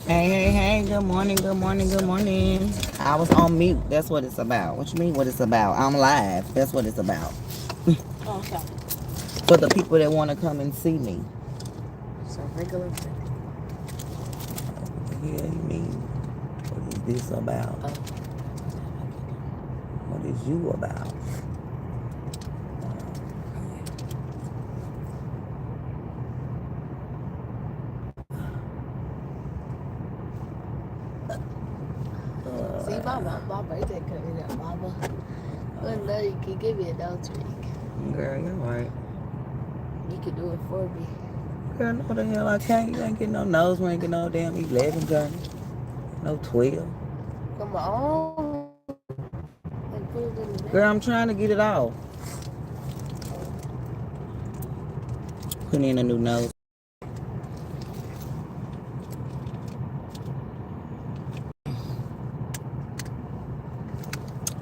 Hey, hey, hey, good morning, good morning, good morning. I was on mute. That's what it's about. What you mean what it's about? I'm live. That's what it's about. Oh, okay. For the people that want to come and see me. So regular. Yeah, you mean, what is this about? What is you about? See, my birthday coming up, mama. Well, no, you can give me a nose ring. Girl, you're right. You can do it for me. Girl, no the hell I can't. You ain't getting no nose ring, get no damn 11 journey. No 12. Come on. Like, put it in the Girl, bag. I'm trying to get it off. Put in a new nose.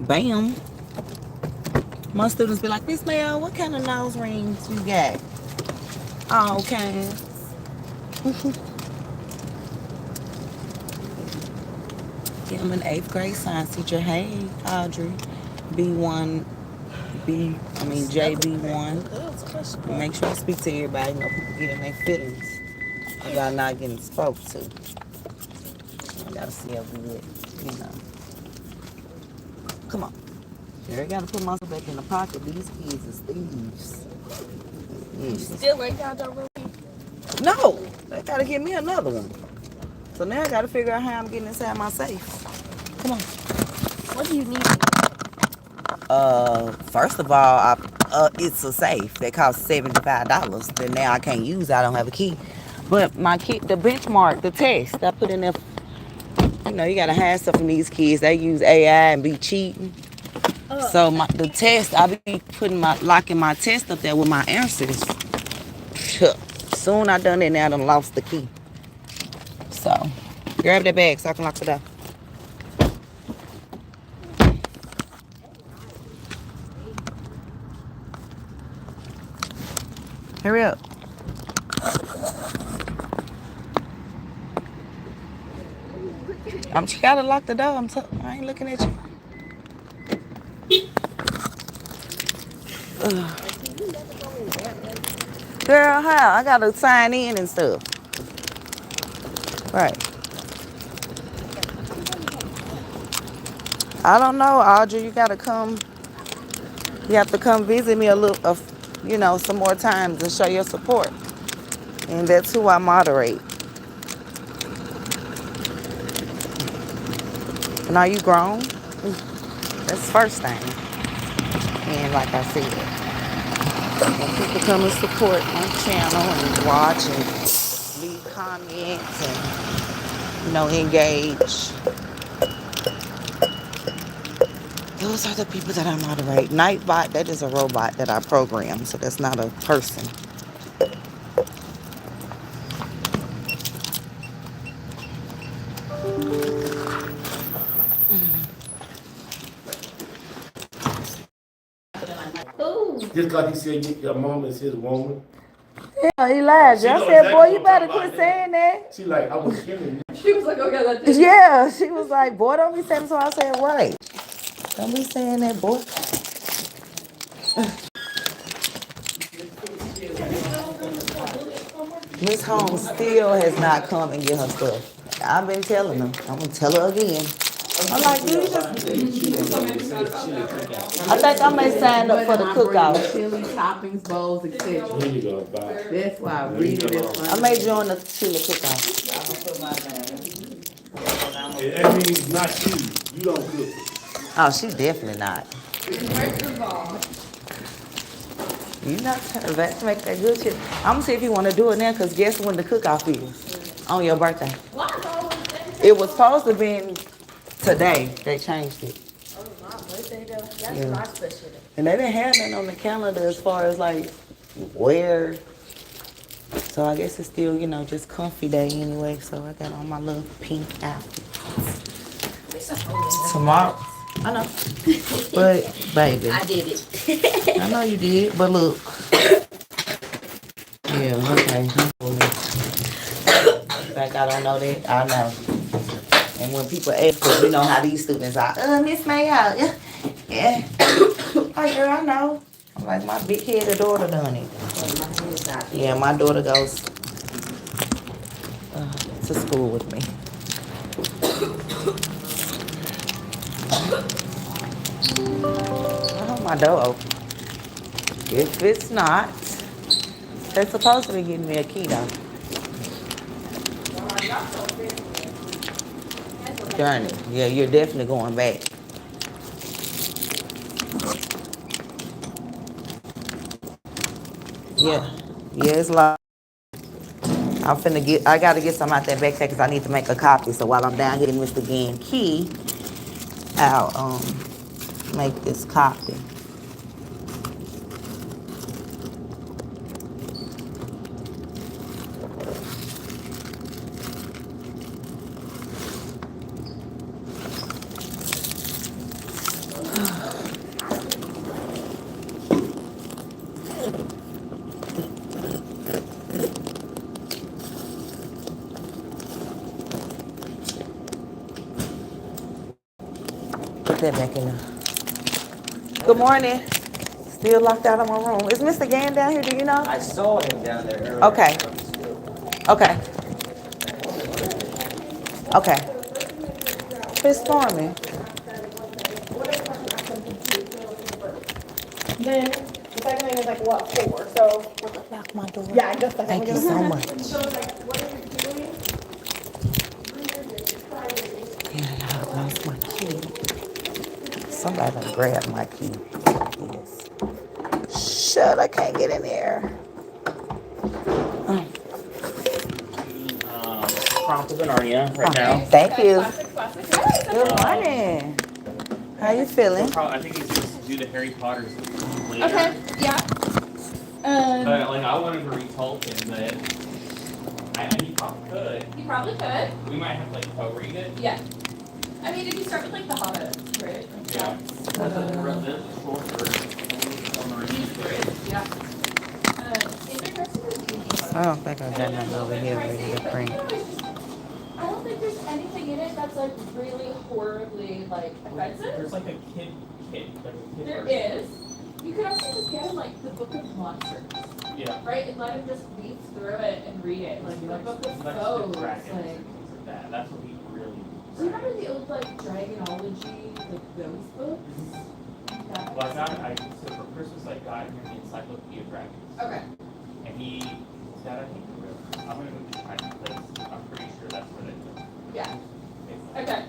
Bam. My students be like, Miss Mayo, what kind of nose rings you got? All kinds. Yeah, I'm an 8th grade science teacher. Hey, Audrey. B1, JB1. Make sure I speak to everybody. You know, people get in their feelings. Y'all not getting spoke to. I gotta see how good, you know. Come on. Here, I gotta put myself back in the pocket. These kids is thieves. Yes. Still ain't got no room. No, they gotta give me another one. So now I gotta figure out how I'm getting inside my safe. Come on. What do you need? First of all, it's a safe that costs $75. Then now I can't use it. I don't have a key. But my key, the benchmark, the test I put in there. You know, you gotta hide stuff from these kids. They use AI and be cheating. So the test, I be locking my test up there with my answers. Soon I done it, now I done lost the key. So grab that bag so I can lock the door. Hurry up. She gotta lock the door. I ain't looking at you. Ugh. Girl, how? I gotta sign in and stuff. Right. I don't know, Audrey. You gotta come. You have to come visit me a little, some more times and show your support. And that's who I moderate. And are you grown? That's the first thing. And like I said, when people come and support my channel and watch and leave comments and, engage. Those are the people that I moderate. Nightbot, that is a robot that I program, so that's not a person. Just like he said, your mom is his woman. Yeah, Elijah. I said, boy, you better quit saying that. She like, I was killing you. She was like, okay, that's it. Yeah, she was like, boy, don't be saying so. I said, right. Don't be saying that, boy. Miss Holmes still has not come and get her stuff. I've been telling her. I'm going to tell her again. I'm like, you just... I think I may sign up for the cookout. Chili, toppings, bowls, etc. Here you go, bye. That's why I read it. I may join the chili cookout. That means not you. You don't cook. Oh, she's definitely not. You not turn back to make that good shit. I'm gonna see if you want to do it now, because guess when the cook-off is? On your birthday. It was supposed to be today. They changed it. Oh, my birthday though. That's Yeah. my special day. And they didn't have nothing on the calendar as far as like where. So I guess it's still, just comfy day anyway. So I got on my little pink outfit. Tomorrow. I know. But, baby. I did it. I know you did, but look. Yeah, okay. Like I don't know that. I know. And when people ask, because you know how these students are, Miss Mayo. Yeah. Oh, girl, I know. I'm like, my big-headed daughter done it. Yeah, my daughter goes to school with me. I hope my door open. If it's not, they're supposed to be getting me a key though. Darn it. Yeah, you're definitely going back. Yeah. Yeah, it's like I gotta get some out that backpack because I need to make a copy. So while I'm down getting Mr. Gann key, I'll make this copy. Put that back in there. Good morning. Still locked out of my room. Is Mr. Gann down here? Do you know? I saw him down there earlier. Okay. Okay. Okay. It's storming. Then the second thing is like what for? So Lock my door. yeah, just like Thank you so much. So it's like what are you doing? Yeah, I lost my key. Somebody done grabbed my key. Yes. Shut, I can't get in there. Prompted are you right now? Thank you. Good morning. How you feeling? I think he's going to do the Harry Potters later. Okay, yeah. But like I wanted to retell him that he probably could. You probably could. We might have to like co-read it. Yeah. I mean, if you start with like the Hobbit, right? Yeah. The short version on the reading. Yeah. Is there I don't think I got And nothing it's a over little bit here ready pricey, to but print. you can always just, I don't think there's anything in it that's like really horribly like offensive. There's like a kid kit, like a kid There version. is. You could also just get him like the Book of Monsters, Yeah. right? And let him just leaf through it and read it. Like He the likes- Book of he likes Foes. the dragons Like, and things like that. That's what he really. do you remember the old like Dragonology, like those books? Yeah. Well, so for Christmas I got him the Encyclopedia of Dragons. Okay. And he's got, I think, I'm gonna go to China because I'm pretty sure that's where they go. Yeah. It's- Okay.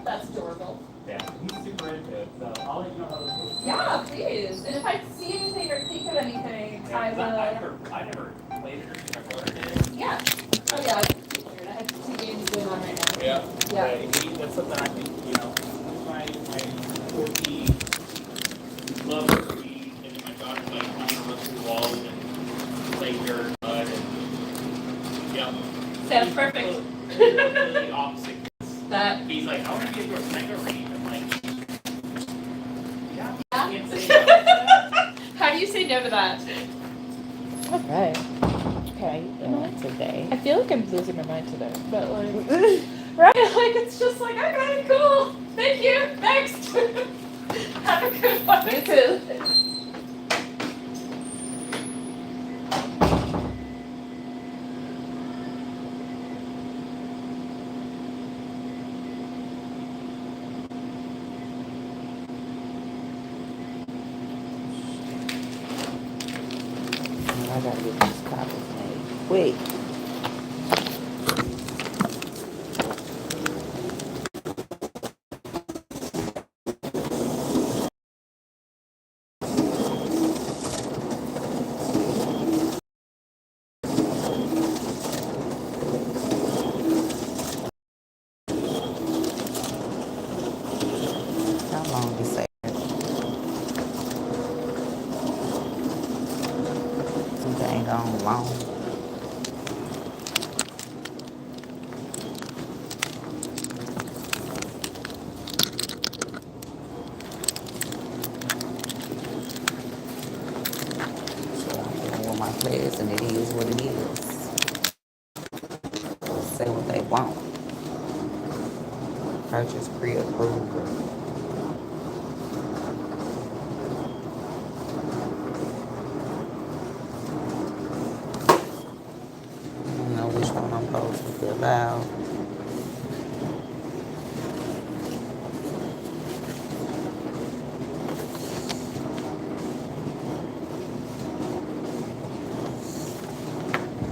That's adorable. Yeah, he's super into it, so I'll let you know how this goes. Yeah, please. And if I see anything or think of anything, I will. I never played it or seen my brother did. Yeah. Oh yeah. I have 2 games going on right now. Yeah. Yeah. That's something I think, you know, my 4P love to read, and then my daughter's like, I'm gonna run through walls and play dirt and mud and, yeah. Sounds perfect. Completely opposite. That. He's like, I want to be a girl, can I go read? I'm like, yeah. Yeah. Can't say no to that. How do you say no to that? Okay. Okay, today. I feel like I'm losing my mind today, but like, Right? Like it's just like, okay, cool. Thank you. Next. Have a good one. you too. I gotta get these copies made quick. How long is that? Some dang on long. So I'm doing with my class, and it is what it is. Say what they want. Purchase pre-approved. I don't know which one I'm supposed to fill out.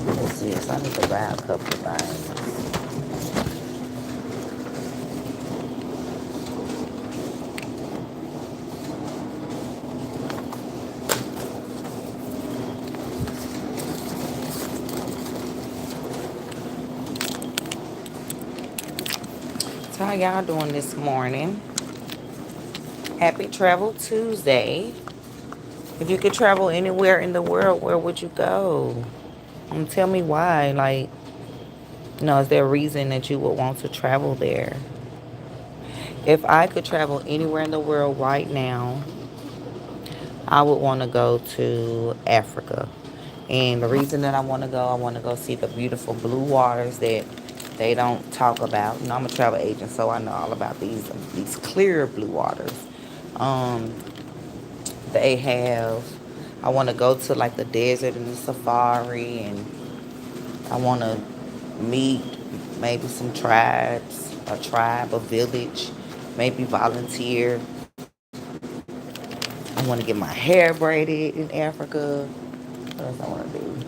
What's this? I need to buy a couple of things. So how y'all doing this morning? Happy Travel Tuesday. If you could travel anywhere in the world, where would you go? Tell me why. Like, you know, is there a reason that you would want to travel there? If I could travel anywhere in the world right now, I would want to go to Africa. And the reason that I want to go see the beautiful blue waters that they don't talk about. You know, I'm a travel agent, so I know all about these clear blue waters. They have, I want to go to like the desert and the safari, and I want to meet maybe some tribes, a tribe, a village, maybe volunteer. I want to get my hair braided in Africa. What else I want to do?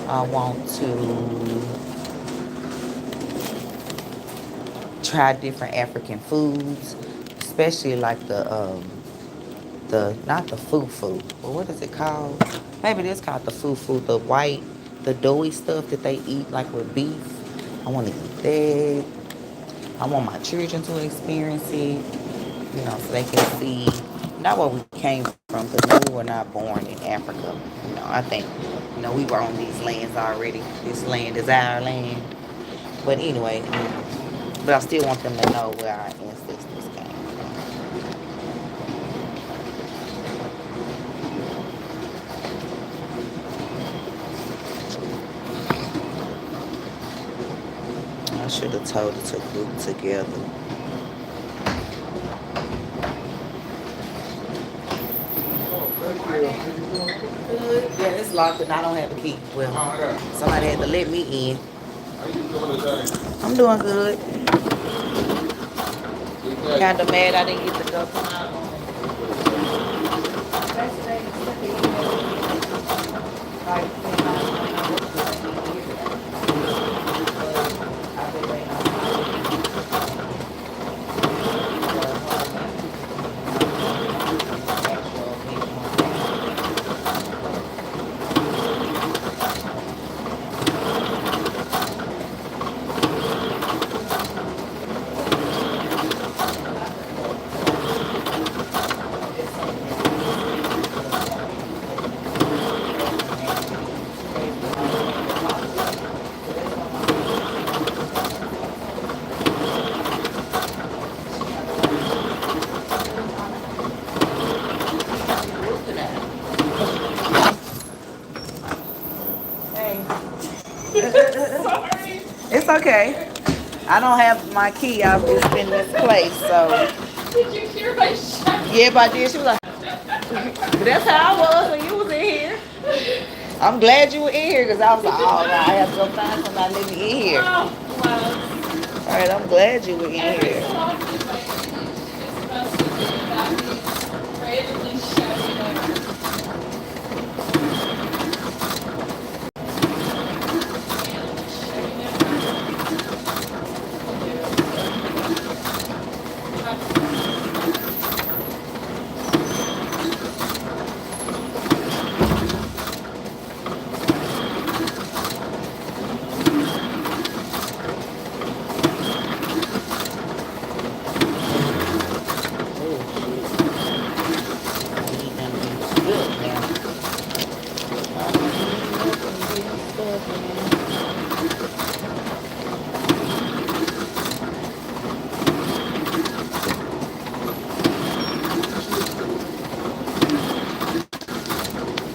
I want to try different African foods, especially like the not the fufu, but what is it called? Maybe it's called the fufu, the white, the doughy stuff that they eat like with beef. I want to eat that. I want my children to experience it, you know, so they can see not where we came from, because we were not born in Africa. You know, I think, you know, we were on these lands already. This land is our land. But anyway, but I still want them to know where our ancestors came should have told her to group together. Good. Yeah, it's locked and I don't have a key. Well, somebody had to let me in. How you doing today? I'm doing good. Kind of mad I didn't get to go come out on Sorry. It's okay. I don't have my key. I've just been misplaced, so. Did you hear my shout? Yeah, but I did. She was like, that's how I was when you was in here. I'm glad you were in here because I was like, oh, I have to go find somebody to let me in here. Oh, wow. All right, I'm glad you were in Every here. so often, my it's about something about me randomly shouting over.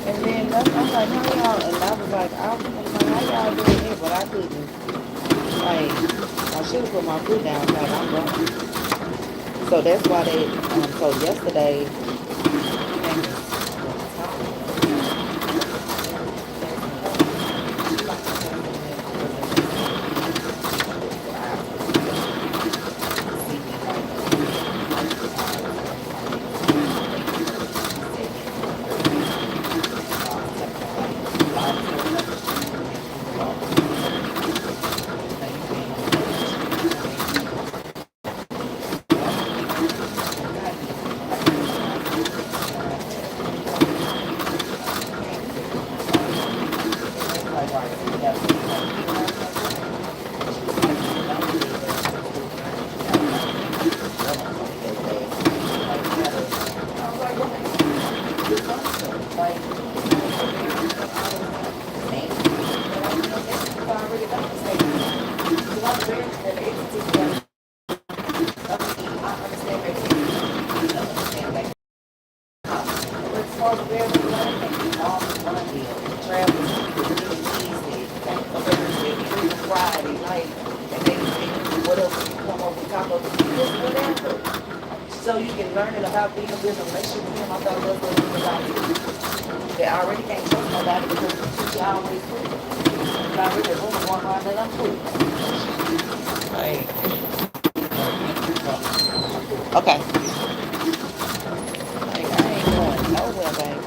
And then I'm like, how y'all? And I was like, how y'all doing it? But I couldn't. Like, I should have put my foot down. Like, I'm going. So that's why they. So yesterday. So you can learn it about being a business relationship with him. I thought that's what it was about. They already can't trust nobody because you always free. If I really want one around, then I'm free. Like, okay. Like, I ain't going nowhere, baby.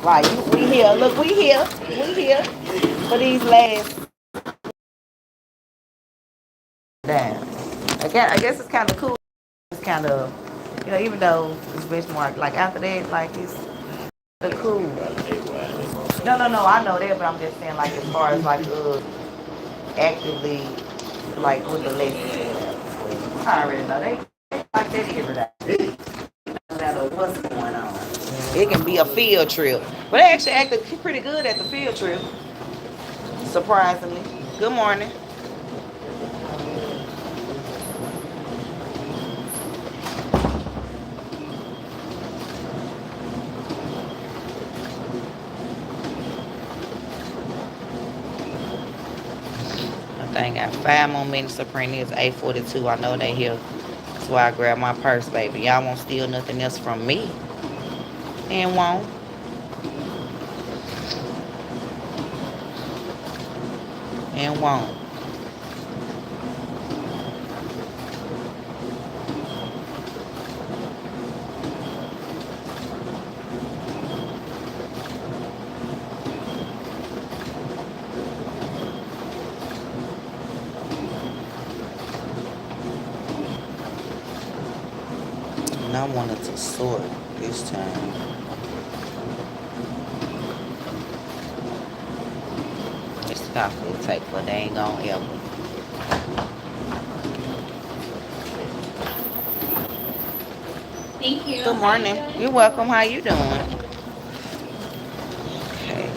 Right, we here. Look, we here. We here for these last. Damn. I guess it's kind of cool. It's kind of, even though it's benchmark, like after that, like it's cool. No, I know that, but I'm just saying, like as far as like actively, like with the lessons. I already know they like that every day. No matter what's going on. It can be a field trip. But they actually acted pretty good at the field trip. surprisingly. Good morning. I think I got 5 more minutes to print. It's 8:42. I know they here. That's why I grabbed my purse, baby. Y'all won't steal nothing else from me. And won't. And won't. And I wanted to sort this time. This coffee will take for dang on ever. Thank you. Good morning. You're welcome. How you doing? Okay.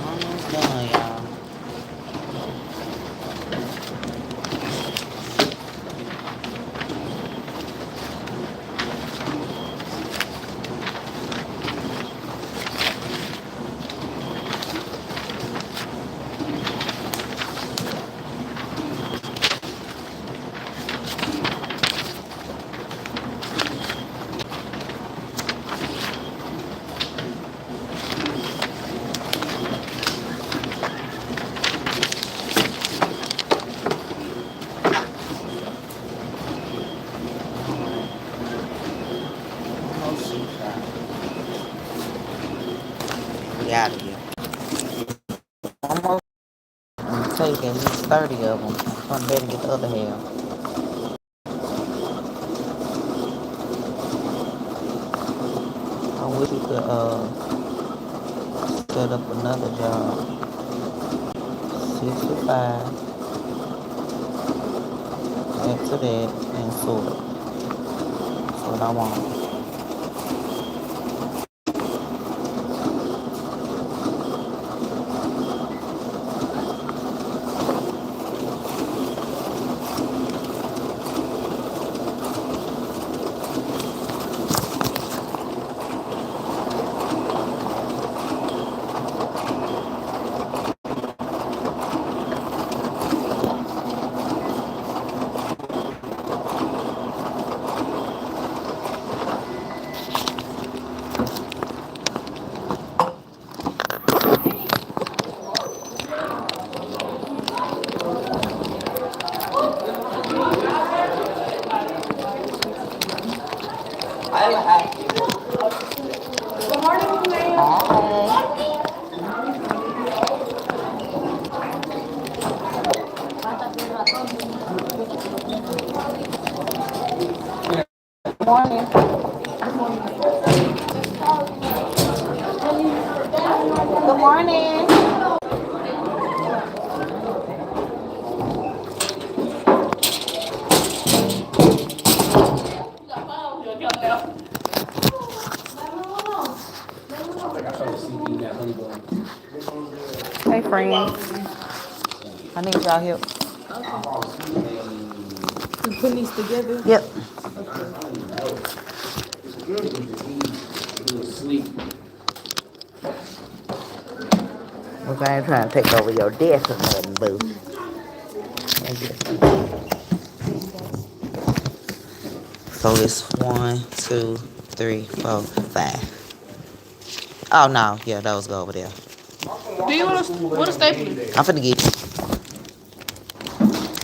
Almost done, y'all. Almost shoot shot. We out of here. Almost. I'm taking at least 30 of them. Come back and get the other half. I wish we could set up another job. 65. Add to that and sort. That's what I want. Good morning. Good morning. Hey, friends. I need y'all help. You putting these together? Yep. Look, I ain't trying to take over your desk or nothing, boo. So it's 1, 2, 3, 4, 5. Oh no, yeah, those go over there. Do you want to staple it? I'm finna get you.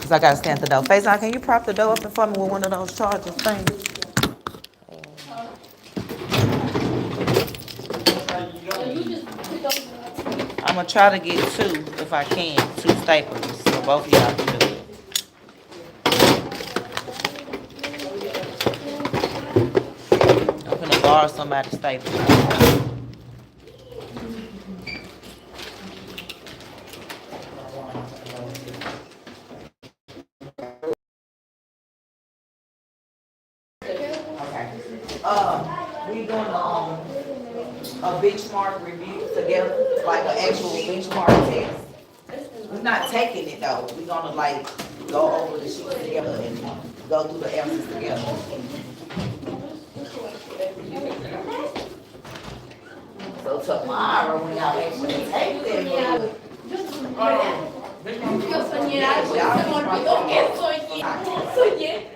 Cause I gotta stand at the door. Faison, can you prop the door up in front of me with one of those chargers things? I'm gonna try to get 2 if I can, 2 staples, so both of y'all can do it. I'm gonna borrow somebody's staples. We doing a benchmark review together, like an actual benchmark test. We're not taking it though. We're gonna like go over the sheets together and go through the answers together. So tomorrow when y'all actually take them,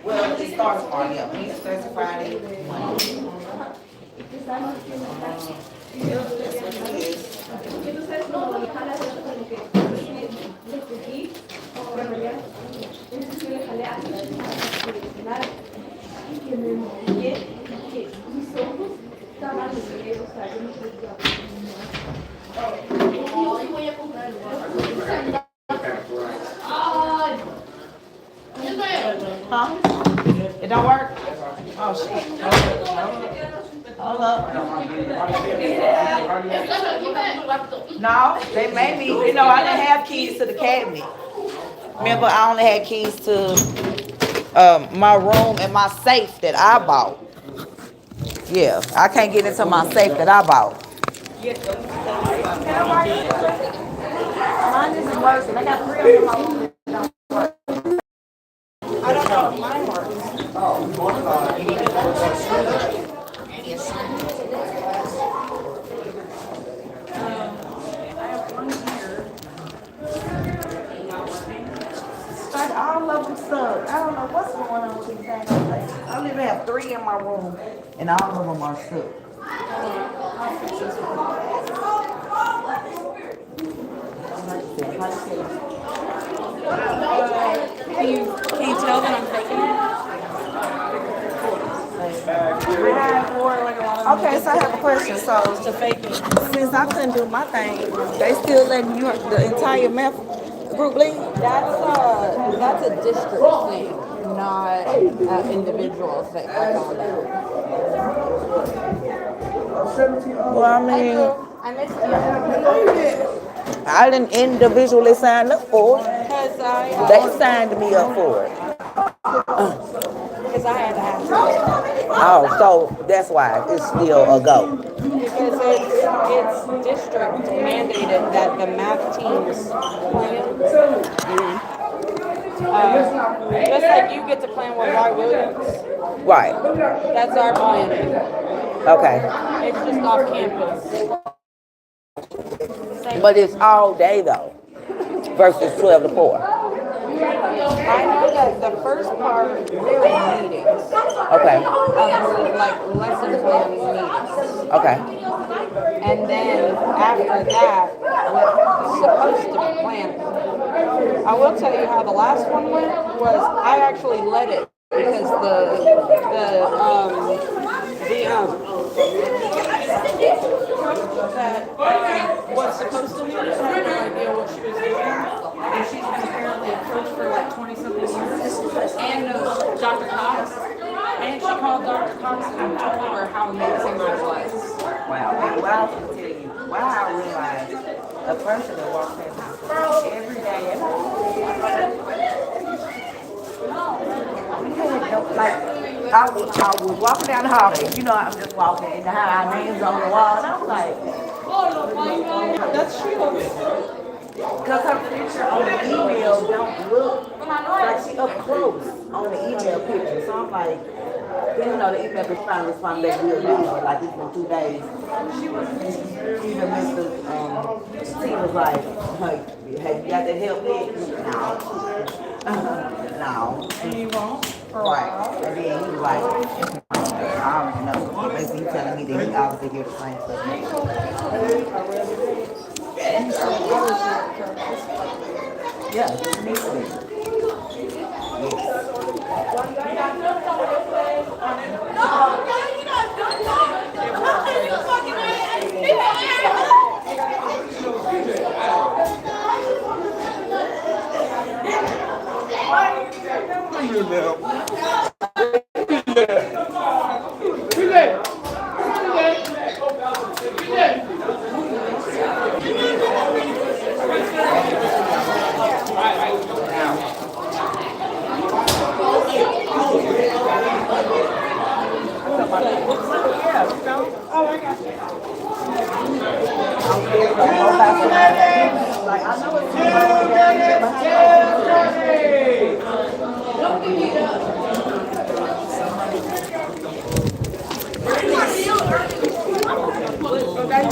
well, it starts Friday up. Wednesday, Thursday, Friday, Monday. Yeah, that's what it is. Huh? It don't work? Oh, shit. Hold up. No, they made me, you know, I didn't have keys to the cabinet. Remember, I only had keys to my room and my safe that I bought. Yeah, I can't get into my safe that I bought. Mine isn't working. I got 3 of them in my room. I don't know if mine works. All of them stuck. I don't know what's going on with these things. I only have 3 in my room, and all of them are stuck. Can you tell that I'm faking it? Okay, so I have a question. So, since I couldn't do my thing, they still letting you the entire math group lead? That's a district thing, not an individual thing. I found out. Well, I mean, I missed I didn't individually sign up for it. because They signed me up for it. I had to ask. Oh, so that's why it's still a go. Because it's district mandated that the math teams plan. Just like you get to plan with Y. Williams, Right. that's our planning. Okay. It's just off campus. But it's all day though, versus 12 to 4. I know that the first part really meetings. Okay. Like lesson planning meetings. Okay. And then after that, we're supposed to be planning. I will tell you how the last one went was I actually led it because was supposed to lead it, had no idea what she was doing. And she's been apparently a coach for like 20-something years. And knows Dr. Cox. And she called Dr. Cox and told her how amazing I was. Wow. And what I was gonna tell you, why I realized the person that walks in every day, like I was walking down the hallway, you know, I'm just walking and our names on the wall, and I was like, that's true. Because her picture on the email don't look like she up close on the email picture. So I'm like, then you know the email is trying to respond back real good, but like it's been 2 days. Even Mr. T was like, hey, have you got that help yet? No. No. And you won't? Right. And then he was like, I already know. Basically he telling me that he obviously hear the same stuff. Yeah, me too.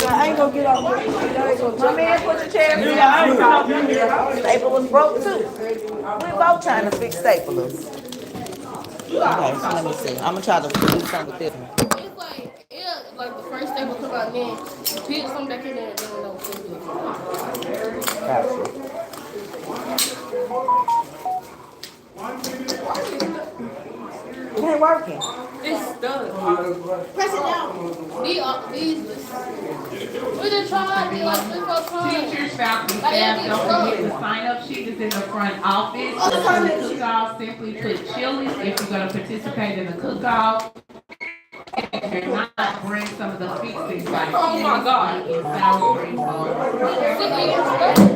I ain't gonna get off. My man put the chair down. Staple was broke too. We both trying to fix staplers. Okay, so let me see. I'm gonna try to do something with this one. It's like, yeah, like the first step will come out, then put something back in there, and then no Gotcha. It ain't working. It's done. press it down. These, we just tried it like 3 or 4 times. Teachers, faculty, staff, don't forget the sign-up sheet is in the front office. The cook-off, simply put Chili's if you're gonna participate in the cook-off. If you're not, bring some of the fixings like Oh my God. and sour cream. Or participate in the cook-off.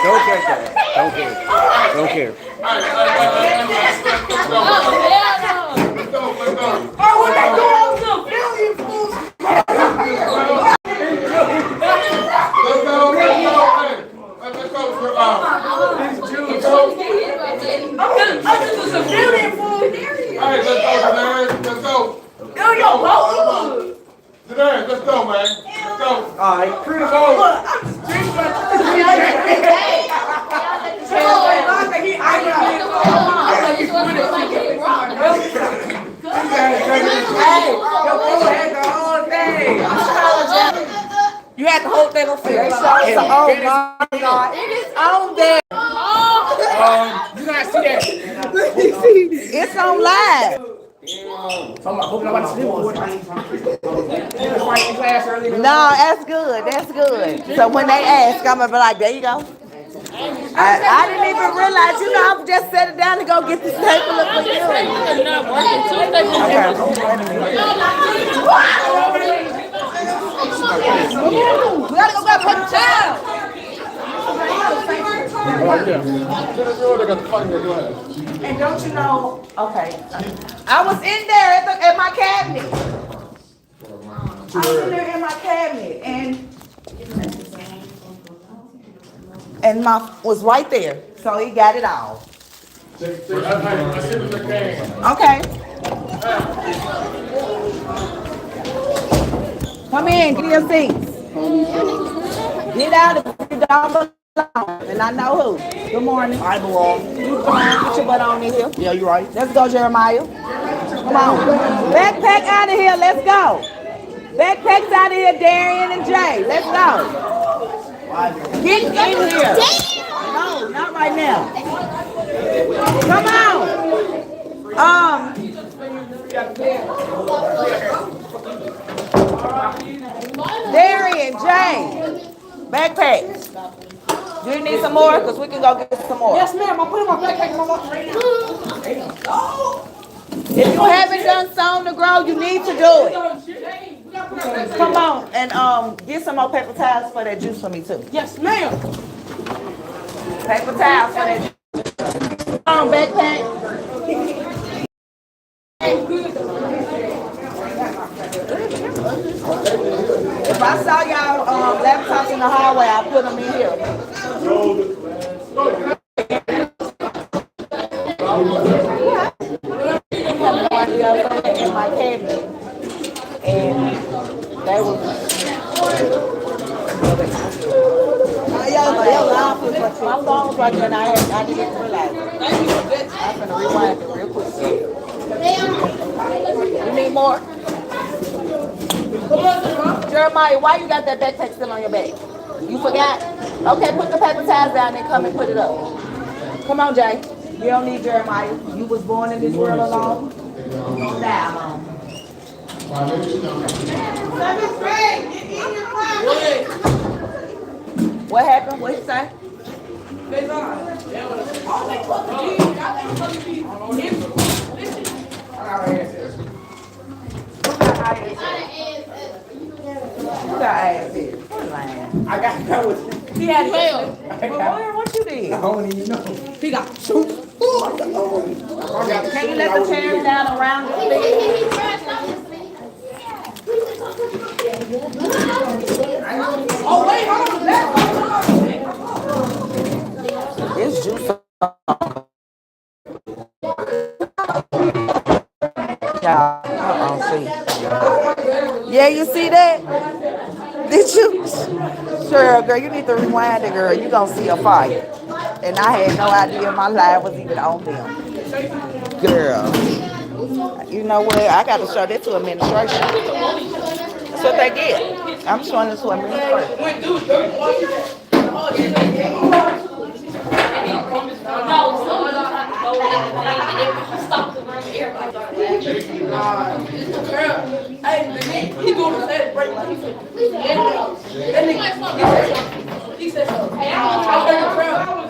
Don't care, Dad. Don't care. Don't care. Let's go, man. Let's go. All right, pretty bold. You had the whole thing on film. Oh my God. It is on there. You guys see that? It's on live. No, that's good. That's good. So when they ask, I'm gonna be like, there you go. I didn't even realize, you know, I just set it down to go get the stapler for you. We gotta go grab paper towel. And don't you know, okay, I was in there at my cabinet. I was in there in my cabinet and my was right there. So he got it all. Okay. Come in, get your seats. Get out of the down and I know who. Good morning. I belong. You belong. Get your butt on in here. Yeah, you're right. Let's go, Jeremiah. Come on. Backpack out of here. Let's go. Backpacks out of here, Darian and Jay. Let's go. Get in here. No, not right now. Come on. Darian, Jay. Backpacks. Do you need some more? Because we can go get some more. Yes, ma'am. I'm putting my backpack in my locker right now. If you haven't done Sown to Grow, you need to do it. Come on and get some more paper towels for that juice for me too. Yes, ma'am. Paper towels for that juice. Come on, backpack. If I saw y'all laptops in the hallway, I'll put them in here. In my cabinet, and they were. My phone was right there, and I didn't realize it. I'm gonna rewind it real quick. You need more? Jeremiah, why you got that backpack still on your back? You forgot? Okay, put the paper towels down and come and put it up. Come on, Jay. You don't need Jeremiah. You was born in this world alone. You gonna die alone. What happened? What you say? You got ass here. What lying? I got that with He had mail. What you did? I don't even know. He got Can you let the chairs down around the Oh, wait, hold on. It's juice. Yeah, you see that? Did you? Sure, girl, you need to rewind it, girl. You gonna see a fight. And I had no idea my live was even on them. Girl. You know what? I got to show that to administration. That's what they get. I'm showing this to administration. He doing the last break. He said so. I heard the crowd.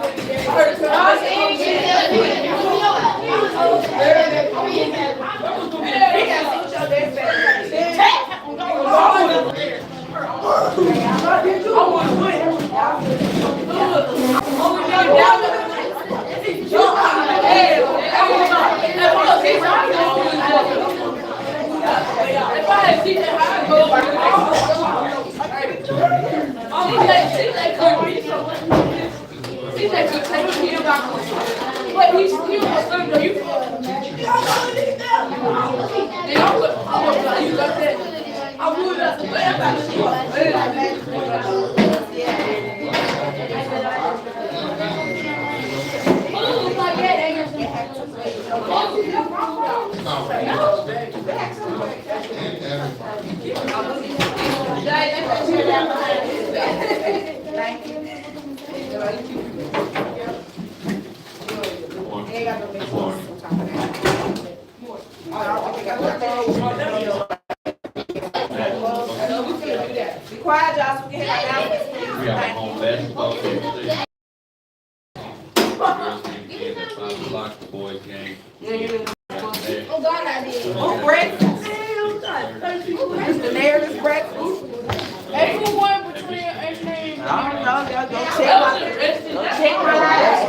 Be quiet, Josh. We can have We have a home basketball game today. Girls game begins at 5 o'clock, the boys game. Oh, God, I did. Oh, breakfast. Mr. Nair's breakfast. Hey, who won between H-Name? I don't know. Y'all go check my life.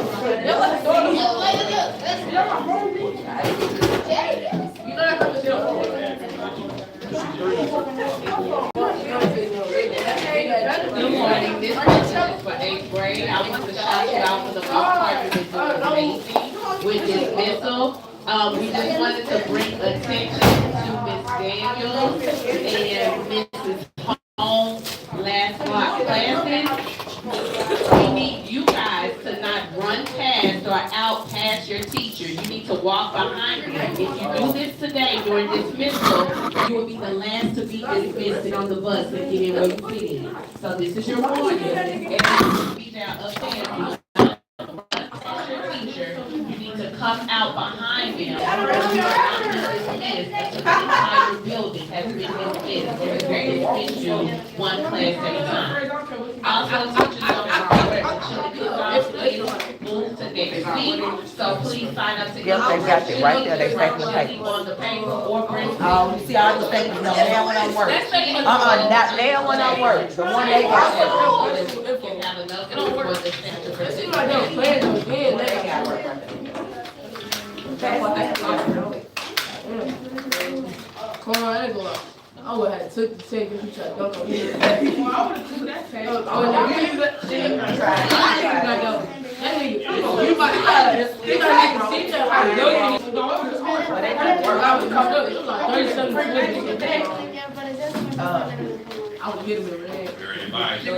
Good morning. This question is for 8th grade. I want to shout you out for the golf party that's doing amazing with dismissal. We just wanted to bring attention to Miss Daniels and Mrs. Holmes' last block classes. We need you guys to not run past or out past your teacher. You need to walk behind them. If you do this today during dismissal, you will be the last to be dismissed and on the bus and get in where you fit in. So this is your warning. Everyone be down up there. If you not run past your teacher, you need to come out behind them. You are not dismissed until the entire building has been dismissed. They dismiss you one class at a time. Also, teachers are required to move to next week, so please sign up to Yes, they got it right there. They take the paper. on the paper or print. You see all these papers, no, they don't want to work. Not they don't want to work. The one they got. Can have enough for the center. Come on, I go up. I would have took the take if you tried to go. Well, I would have took that tag. Oh, no, you that shit. You might have you might have to teach her how to do it. I would come up, it was like 37 I would get him in the head. We're advised that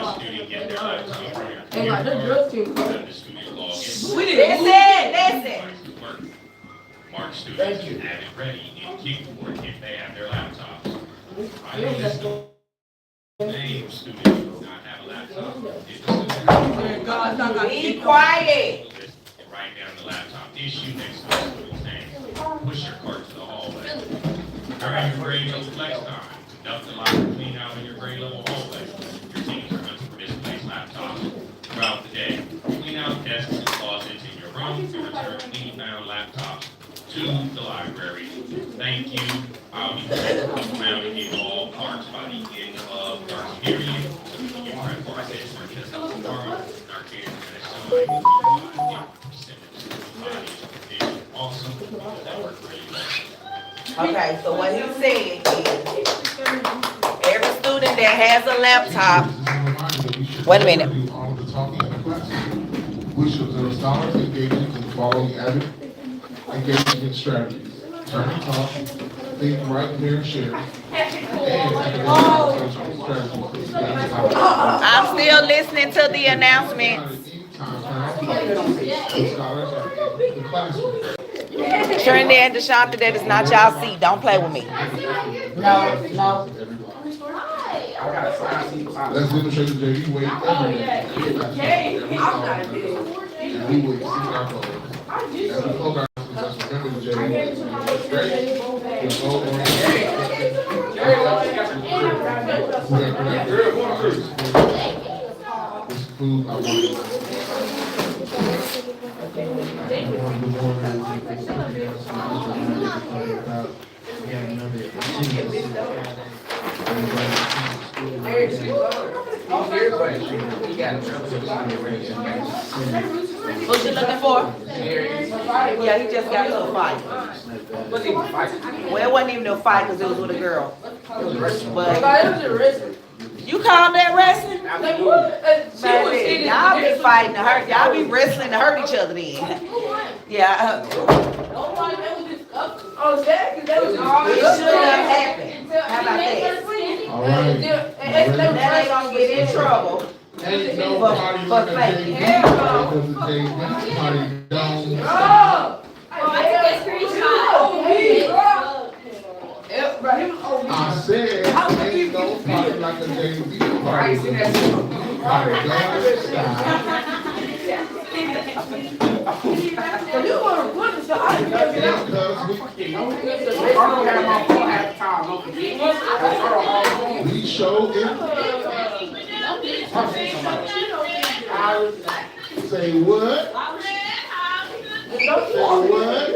the student get their laptop here. And like, the girls team. The student log in. Listen. Mark students have it ready in keyboard if they have their laptops. I know this name students do not have a laptop. If the student Be quiet. just write down the laptop. issue next to the student's name. Push your cart to the hallway. During your grade level flex time, conduct the locker clean out in your grade level hallway. Your teams are going to misplace laptops throughout the day. Clean out desks and closets in your room and return clean down laptops to the library. Thank you. I'll be around to get all parts by the end of our period. Get my process for just tomorrow. Our kids are going to awesome. That worked really well. Okay, so what he's saying is, every student that has a laptop, wait a minute. We should observe scholars engaging in the following engagement strategies. Turn and talk, think, write, clear, and share. I'm still listening to the announcements. Trinity and Deshonta, that is not y'all seat. Don't play with me. No. Let's demonstrate the JV way every day. And we will exceed our goals. As we close our let's remember the JV way. Great. This food, I want What you looking for? Yeah, he just got into a fight. Well, it wasn't even a fight because it was with a girl. But you call that wrestling? Man, y'all be fighting to hurt. Y'all be wrestling to hurt each other then. Yeah. It should have happened. How about that? all right. That ain't gonna get in trouble. Ain't nobody like a JV because the JV party don't. I said, ain't nobody like a JV party. Party don't stop. We show it. Say what? Say what?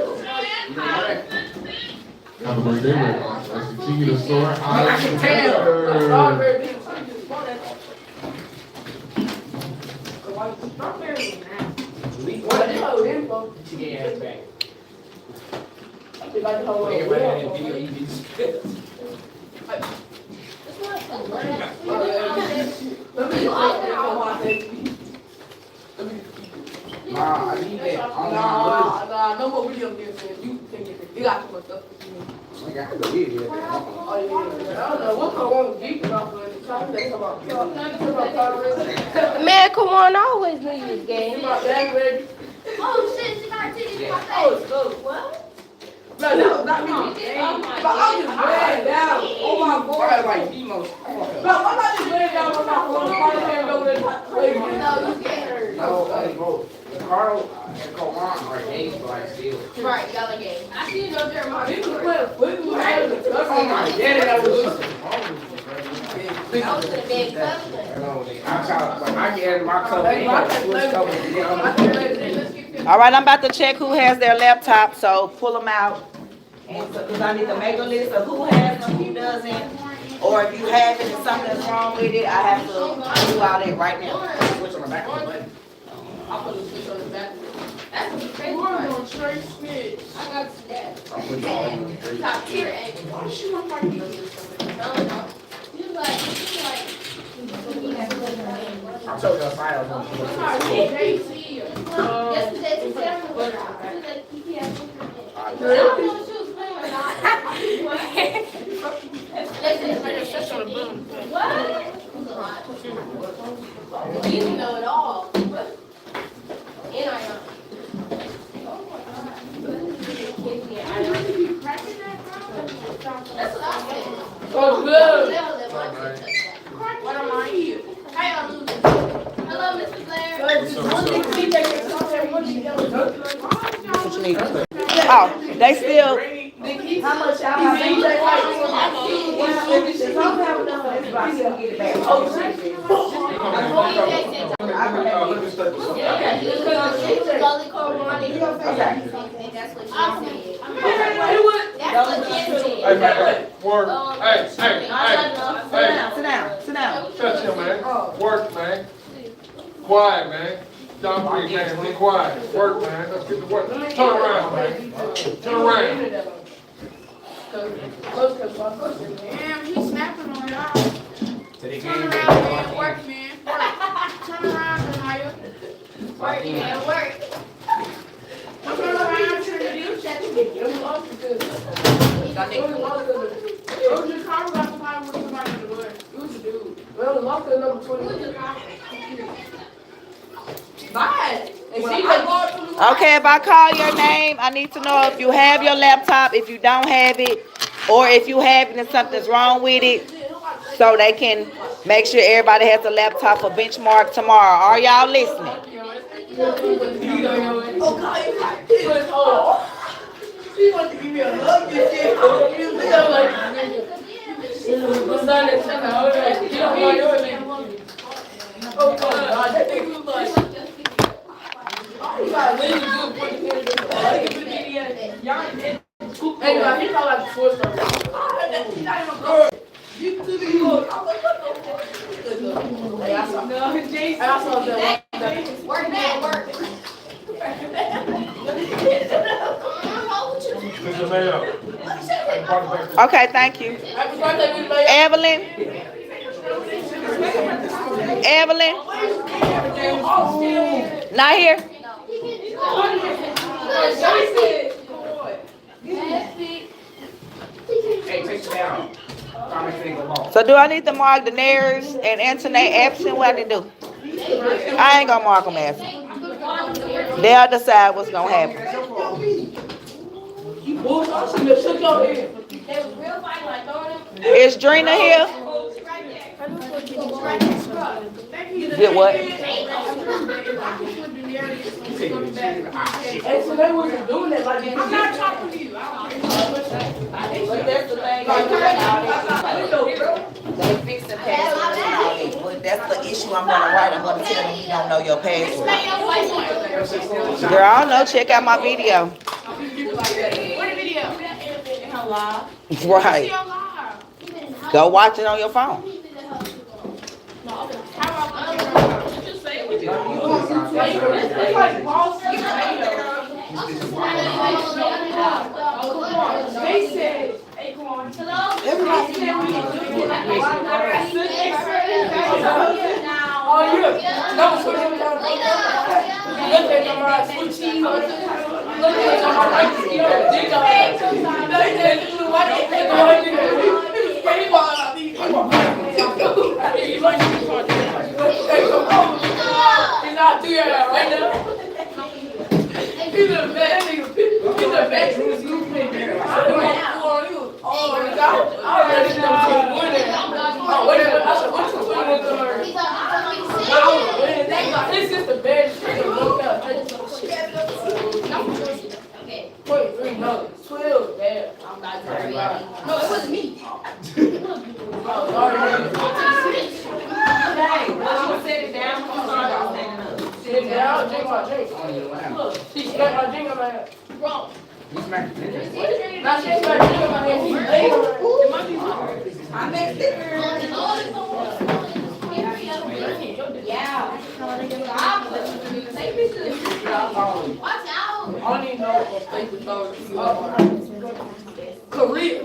Have a great day, everyone. Let's continue to soar higher together. Nah, I need that. Nah, no more video games. You can get it. You got too much stuff. I got to believe it. Oh, yeah. I don't know. What's going on with geeking off of it? Man, come on, I always knew you was gay. Oh shit, she got titties. Oh, what? No, not me. But I'm just laying down. Oh my God. Like emo. But I'm not just laying down on my phone. No, you get hurt. No, Carl and Cowan are gay, but I still. Right, y'all are gay. I see you know Jeremiah. He was playing football. Oh my daddy, that was I was in a big cup. I get my cup. All right, I'm about to check who has their laptop, so pull them out. And because I need to make a list of who has them, who doesn't. Or if you have it and something's wrong with it, I have to do all that right now. Switch on the back of the button. I'll put the switch on the back. That's the crazy part. I got that. Top tier egg. Why does she want to party? No. You like. I told you I was Yesterday, what? You know it all. And I know. That's what I said. Oh, good. What am I here? How y'all losing? Hello, Mr. Blair. What you need to. Oh, they still. How much y'all have to take like some have enough of this, but I still get it back. Oh, shit. Hey, man, work. Hey. Sit down. Shut your man. Work, man. Quiet, man. Don't breathe, man. Be quiet. Work, man. Let's get to work. Turn around, man. Turn around. Damn, he's snapping on y'all. Turn around, man. Work, man. Work. Turn around, Maya. Work, man. Work. Turn around, Trinity. It was just Carl got somebody with somebody in the wood. It was a dude. Well, the locker number 20. Bye. Okay, if I call your name, I need to know if you have your laptop, if you don't have it, or if you have it and something's wrong with it, so they can make sure everybody has a laptop for benchmark tomorrow. Are y'all listening? She wants to give me a hug and shit. Oh, God, that thing was like... Hey, he called like 4-star. You too big. Hey, I saw that. Work, man. Work. Mr. Mayor. Okay, thank you. Happy birthday, Mr. Mayor. Evelyn? Not here? Hey, take it down. So do I need to mark Daenerys and Anthony absent? What I need to do? I ain't gonna mark them absent. They'll decide what's gonna happen. Is Drina here? Did what? So they wasn't doing that like I'm not talking to you. But that's the thing. They fix the password, but that's the issue I'm gonna write. I'm gonna tell them you don't know your password. Girl, I don't know. Check out my video. What video? Right. Go watch it on your phone. They said, everybody said we can do it. Oh, yeah. That was what they were doing. Look at your mind, sweet cheese. Look at your mind, you know, dig up. They said, you know what? They said, he was on these. He's not doing that right now. He's a bad nigga. He's a bad nigga. Oh, my God. I already know what's going on. Oh, whatever. I said, what's going on? This is the bad shit. Wait, 3, no. 12, damn. I'm not very loud. No, it wasn't me. Oh, sorry. Hey, well, you set it down. I'm sorry, I'm standing up. Sit down, drink my drink. Look, she smacked my drink on my head. Bro. You smacked the Now she smacked my drink on my head. She's laying on her. It might be hard. I mixed it. Yeah. Watch out. I don't even know what state the dog is. Korea.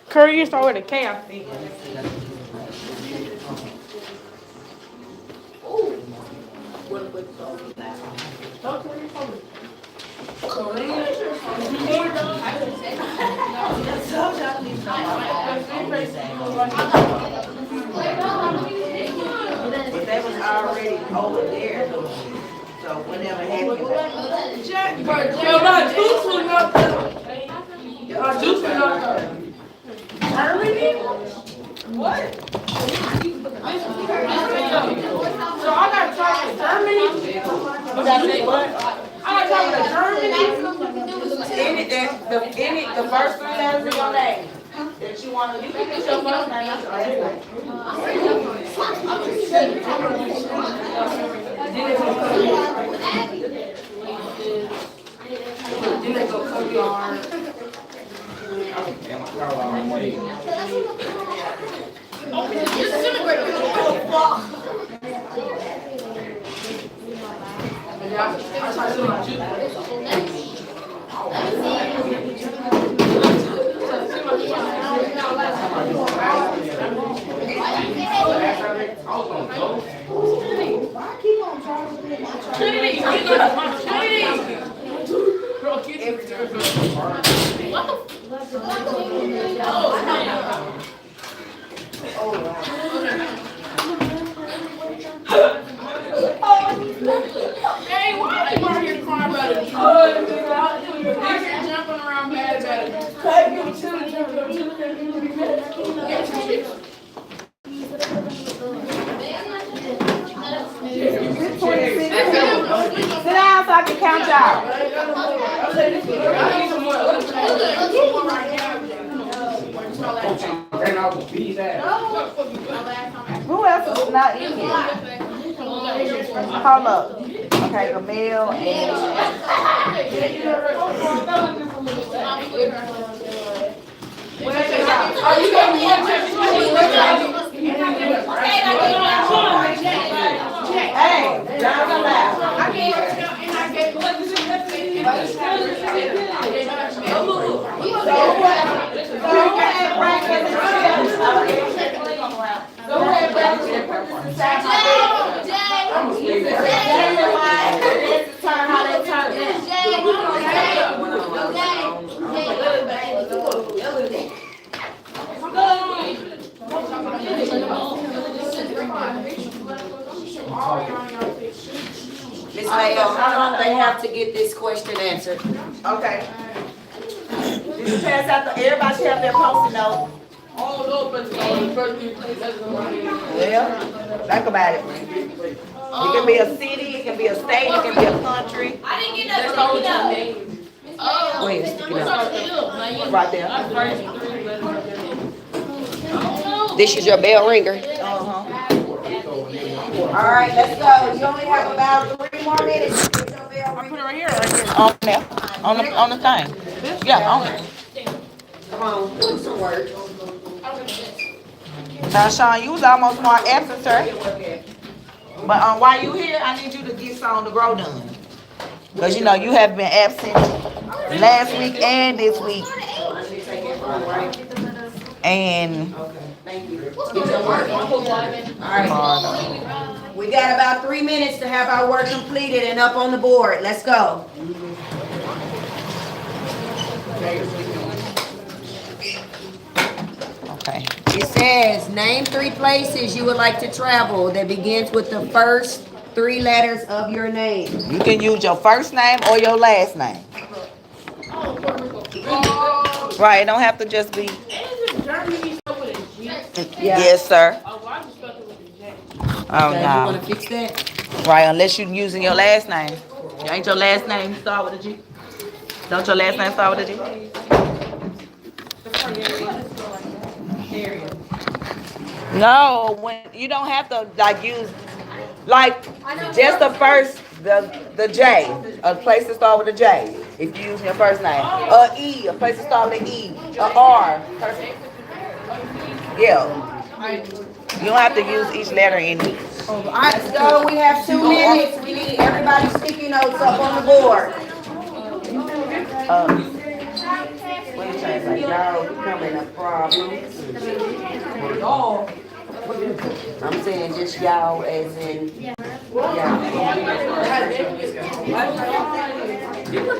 Korea start with a K, I think. Don't tell me something. But they was already over there, so whenever happened. Yo, not juice was not there. Juice was not there. Germany? What? So I got to try Germany. You gotta say what? I The first 3 letters of your name that you want to, you can get your first name. That's right. Then they go cover your arm. Hey, why are you out here crying about it? Jumping around bad about it. Sit down so I can count y'all. Who else is not in here? Hold up. Okay, Camille and hey, y'all come out. Ms. Mayo, how long they have to get this question answered? Okay. Did you pass out the, everybody should have their post-it note. All those first Well, think about it. It can be a city, it can be a state, it can be a country. I didn't get that sticky note. Wait, stick it up. Right there. This is your bell ringer. Uh-huh. All right, let's go. You only have about 3 more minutes. Get your bell ringer. Put it right here, right here. On there, on the thing. Yeah, on it. Come on, do some work. Now, Sean, you was almost more absent, sir. But while you here, I need you to get some to grow done. Because, you know, you have been absent last week and this week. And Thank you. Get your work. All right. We got about 3 minutes to have our work completed and up on the board. Let's go. okay. It says, name 3 places you would like to travel that begins with the first 3 letters of your name. You can use your first name or your last name. Right, it don't have to just be. Yes, sir. Oh, Okay, you no. wanna fix that? Right, unless you're using your last name. Ain't your last name start with a G? Don't your last name start with a G? No, when you don't have to like use like just the first the J, a place to start with a J. If you use your first name, a E, a place to start with an E, a R. Yeah, you don't have to use each letter in it. All right, let's go. We have 2 minutes. We need everybody's sticky notes up on the board. What you trying to say? Y'all becoming a problem. I'm saying just y'all as in y'all.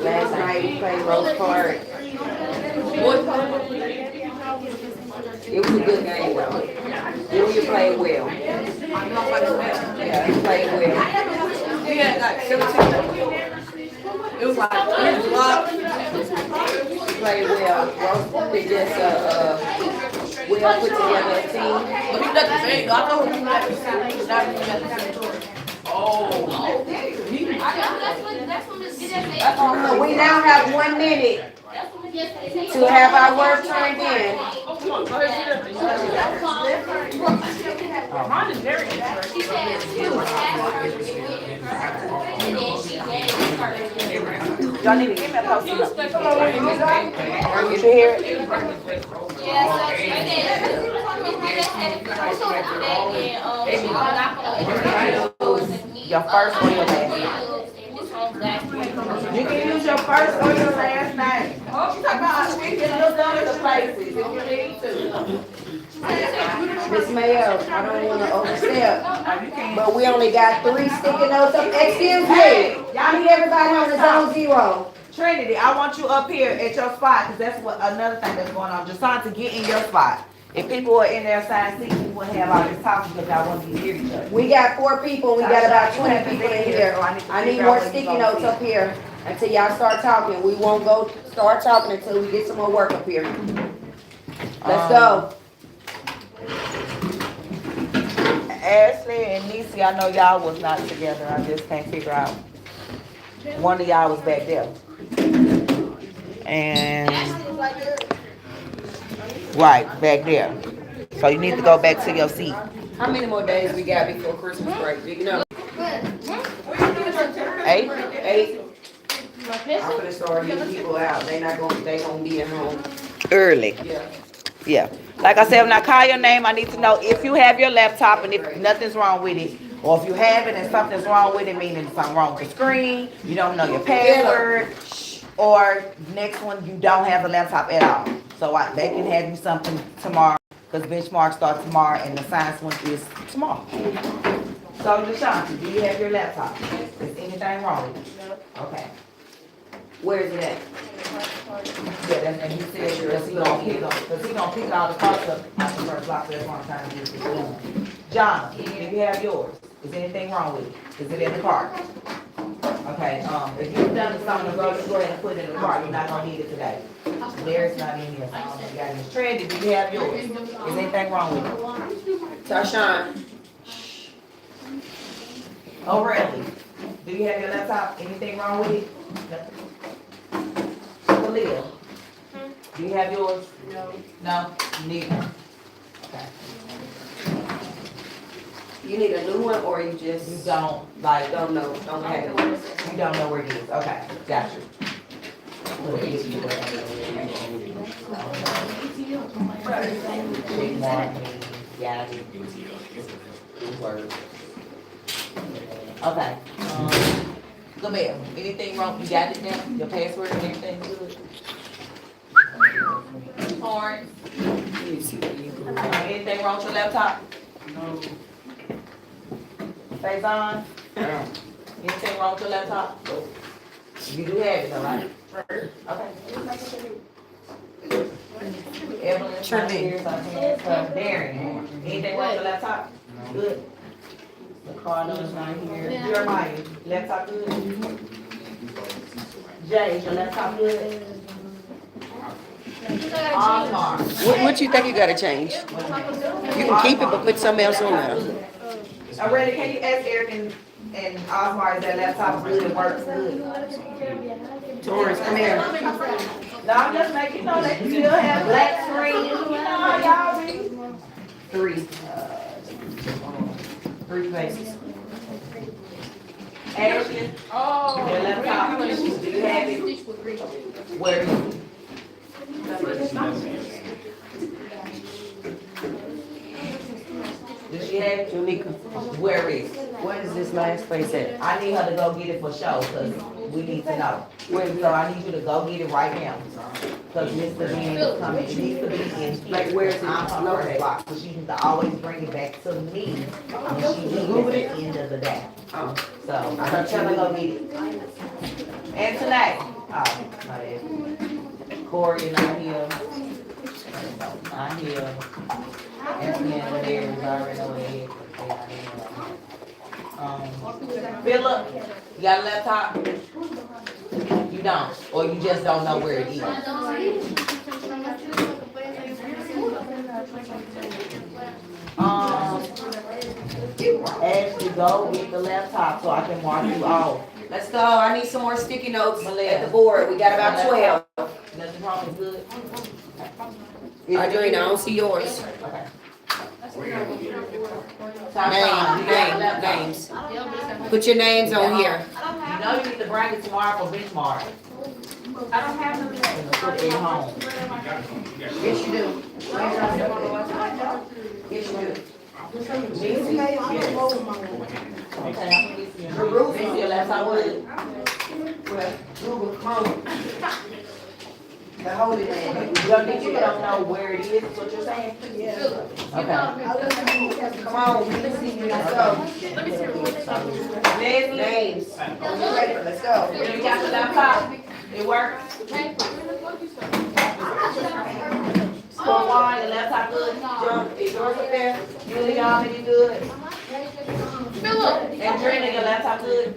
Last night we played Rose Park. It was a good game though. You played well. Yeah, you played well. We had like 17. It was like 3 blocks. Played well. Rose Park is just well put together team. But he got the thing. I know he got the same. Oh. He We now have 1 minute to have our work turned in. Mine is very interesting. Y'all need to give me a post-it note. You should hear it. Your first or your last name. You can use your first or your last name. Oh, you talking about we can look other places if you need to. Miss Mayo, I don't wanna overstep, but we only got 3 sticky notes up. Excuse me, I need everybody on the zone 0. Trinity, I want you up here at your spot, because that's what another thing that's going on. Just trying to get in your spot. If people are in their science teaching, we wouldn't have all this talking because y'all wouldn't be here each other. We got 4 people, we got about 20 people in here. I need more sticky notes up here until y'all start talking. We won't go start talking until we get some more work up here. Let's go. Ashley and Niecy, I know y'all was not together. I just can't figure out. One of y'all was back there. And right, back there. So you need to go back to your seat. How many more days we got before Christmas break? Do you know? 8? 8? I'm gonna start getting people out. They gonna be at home. Early. Yeah. Yeah. Like I said, when I call your name, I need to know if you have your laptop and if nothing's wrong with it. Or if you have it and something's wrong with it, meaning something wrong with the screen, you don't know your password, or next one, you don't have the laptop at all. So they can have you something tomorrow, because benchmark starts tomorrow and the science one is tomorrow. So, Deshanti, do you have your laptop? Is anything wrong with it? Okay. Where is it at? Yeah, and he said, because he gonna pick all the parts up out the first block, that's what I'm trying to get this done. John, do you have yours? Is anything wrong with it? Is it in the cart? Okay, if you've done something, go ahead and put it in the cart, you're not gonna need it today. There's not in here, so I don't know if you got any. Trendy, do you have yours? Is anything wrong with it? Tashawn. O'Reilly, do you have your laptop? Anything wrong with it? Khalil, do you have yours? No. No? You need one? Okay. You need a new one or you just? You don't, like, Don't know, don't have it. you don't know where it is. Okay, got you. Okay. Lamel, anything wrong? You got it now? Your password and everything good? Hard. Anything wrong with your laptop? No. Faison? No. Anything wrong with your laptop? No. You do have it though, right? Okay. Evelyn, Darren, anything wrong with your laptop? Good. The card number's not here. Jeremiah, laptop good? Jay, is your laptop good? What you think you gotta change? You can keep it, but put something else on there. Already, can you ask Eric and Osmar if their laptop good and works good? Taurus, come here. No, I'm just making, you know, they still have black screen. You know how y'all be. 3. 3 places. Ashley, your laptop, do you have it? Where is it? Does she have it? Jamaica. Where is it? What is this last place at? I need her to go get it for show, because we need to know. So I need you to go get it right now. Because Mr. Bean is coming, it needs to be in, Like, where's it? on her birthday box, so she needs to always bring it back to me when she leaves at the end of the day. Oh. So, I'm gonna tell her to go get it. And tonight, Corey not here. Not here. And then there is already over here. Philip, you got a laptop? You don't, or you just don't know where it is? Actually, go get the laptop so I can mark you off. Let's go. I need some more sticky notes at the board. We got about 12. Nothing wrong with good. Adrena, I don't see yours. Names. Put your names on here. You know you need to bring it tomorrow for benchmark. I don't have them yet. Put it home. Yes, you do. Yes, you do. Okay, I'm gonna get you. Ruth, is your laptop with? Come on. The holy man. You don't know where it is, what you're saying? Yeah. Okay. Come on, let's go. Let me see. Names. Let's go. You got the laptop? It works? For wine, the laptop good? John, is yours up there? Julie, y'all, you good? And Trina, your laptop good?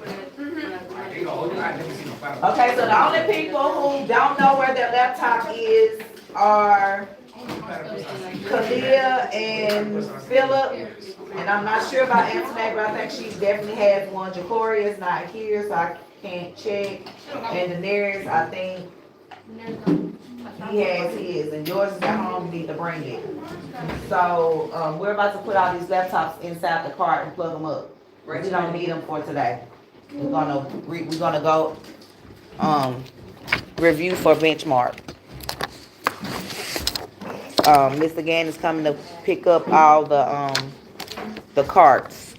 Okay, so the only people who don't know where their laptop is are Kalia and Philip. And I'm not sure about Antoinette, but I think she definitely has one. Jacory is not here, so I can't check. And Daenerys, I think he has his, and yours is at home, you need to bring it. So, we're about to put all these laptops inside the cart and plug them up. We don't need them for today. We're gonna go, review for benchmark. Mr. Gann is coming to pick up all the carts.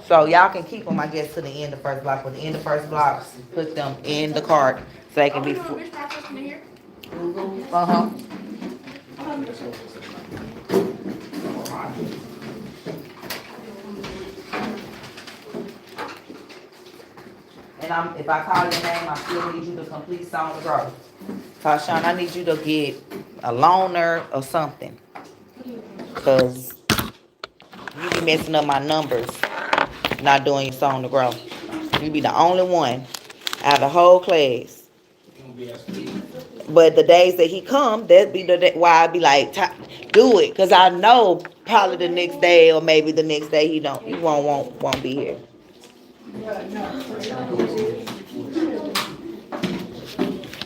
So y'all can keep them, I guess, to the end of first block. But the end of first blocks, put them in the cart so they can be. Uh-huh. And if I call your name, I still need you to complete Song of Growth. Tashawn, I need you to get a loaner or something. Because you be messing up my numbers, not doing your Song of Growth. You be the only one out of the whole class. But the days that he come, that be the day why I be like, do it. Because I know probably the next day or maybe the next day he won't be here.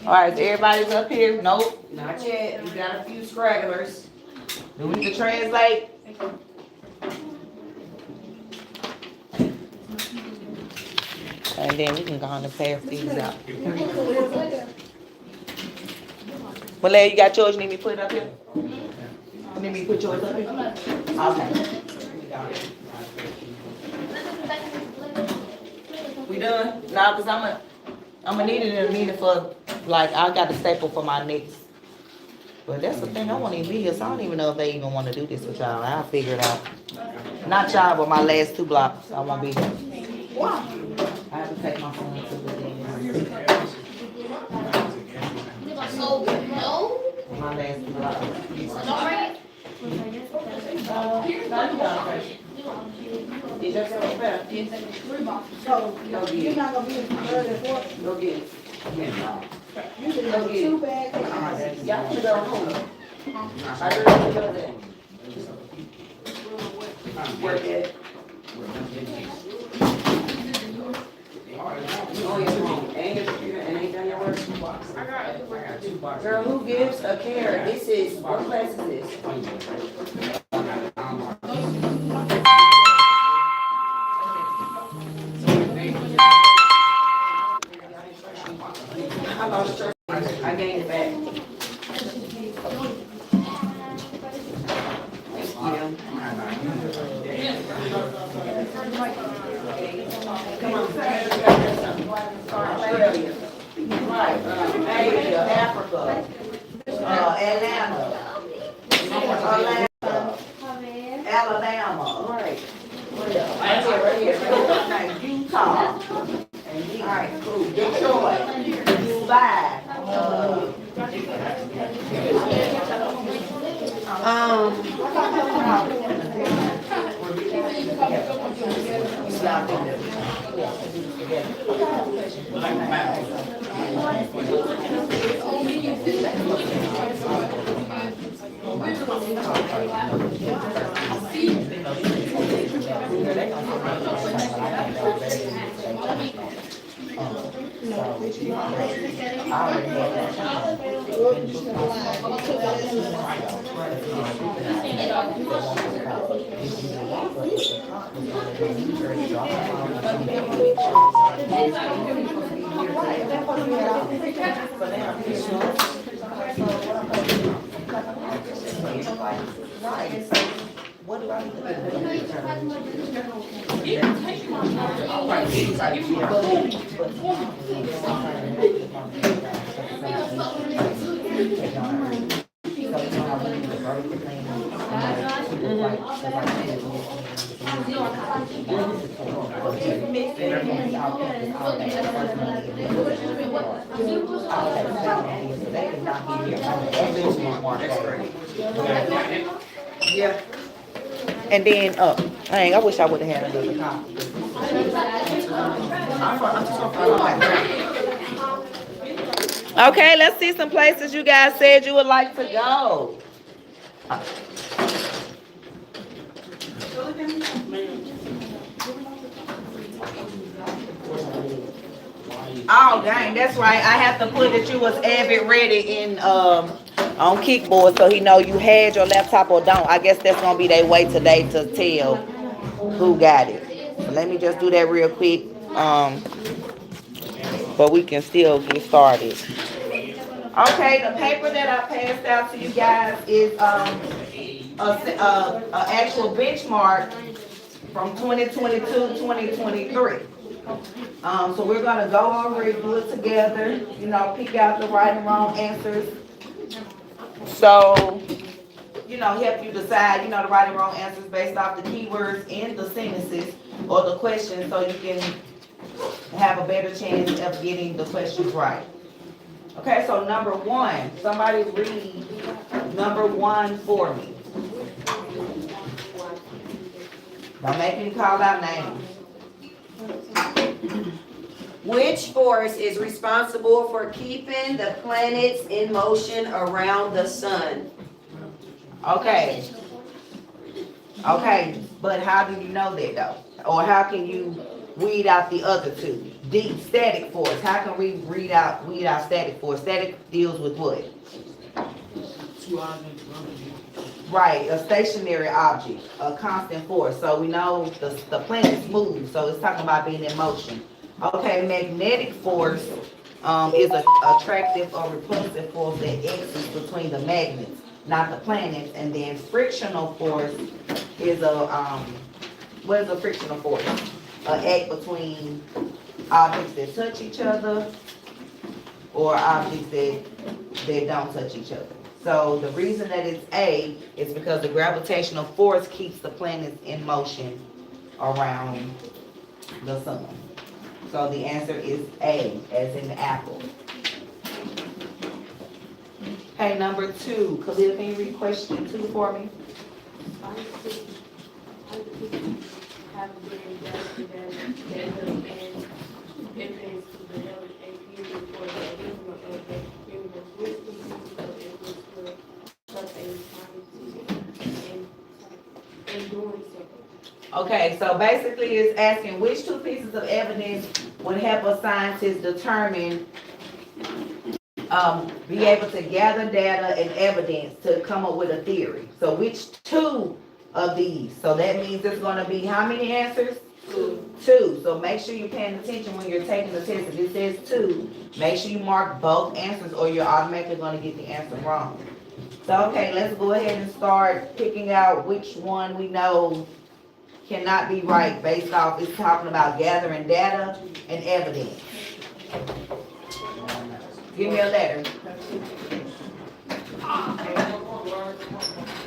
All right, so everybody's up here? Nope, not yet. We got a few stragglers. Do we need to translate? And then we can go on and pass these out. Malay, you got yours? You need me to put it up here? You need me to put yours up here? Okay. We done? Nah, because I'm gonna need it in a minute for, like, I got the staple for my next. But that's the thing, I won't even be here, so I don't even know if they even want to do this with y'all. I'll figure it out. Not y'all, but my last 2 blocks, I won't be here. Why? I have to take my phone to the thing. My last 2 blocks. Is that so bad? So, you're not gonna be in the fourth? Go get it. You should have 2 bags. Y'all should go home. I really feel that. Work it. Oh, you're wrong. And your computer and ain't done your work? I got 2 boxes. Girl, who gives a care? This is, what class is this? I lost your, I gained it back. Come on, Australia, right, Asia, Africa, Atlanta, Alabama, right. Right here, Utah. All right, cool. Detroit, Dubai. already had that time. What do I need to Yeah. And then, dang, I wish I would have had another copy. Okay, let's see some places you guys said you would like to go. Oh, dang, that's right. I have to put that you was avid ready in on Kickboard so he know you had your laptop or don't. I guess that's gonna be their way today to tell who got it. So let me just do that real quick. But we can still get started. Okay, the paper that I passed out to you guys is a actual benchmark from 2022-2023. So we're gonna go over it, do it together, you know, pick out the right and wrong answers. So, you know, help you decide, you know, the right and wrong answers based off the keywords in the sentences or the questions, so you can have a better chance of getting the questions right. Okay, so number one, somebody read number one for me. Don't make me call out names. Which force is responsible for keeping the planets in motion around the sun? Okay. Okay, but how do you know that though? Or how can you weed out the other two? D, static force. How can we weed out static force? Static deals with what? Right, a stationary object, a constant force. So we know the planets move, so it's talking about being in motion. Okay, magnetic force is an attractive or repulsive force that exists between the magnets, not the planets. And then frictional force is what is a frictional force? An act between objects that touch each other or objects that don't touch each other. So the reason that it's A is because the gravitational force keeps the planets in motion around the sun. So the answer is A, as in the apple. Okay, number two. Khalil, can you read question 2 for me? Okay, so basically it's asking which two pieces of evidence would help a scientist determine, be able to gather data and evidence to come up with a theory. So which two of these? So that means it's going to be how many answers? Two. So make sure you're paying attention when you're taking the test. If it says 2, make sure you mark both answers or you're automatically going to get the answer wrong. So okay, let's go ahead and start picking out which one we know cannot be right based off it's talking about gathering data and evidence. Give me a letter.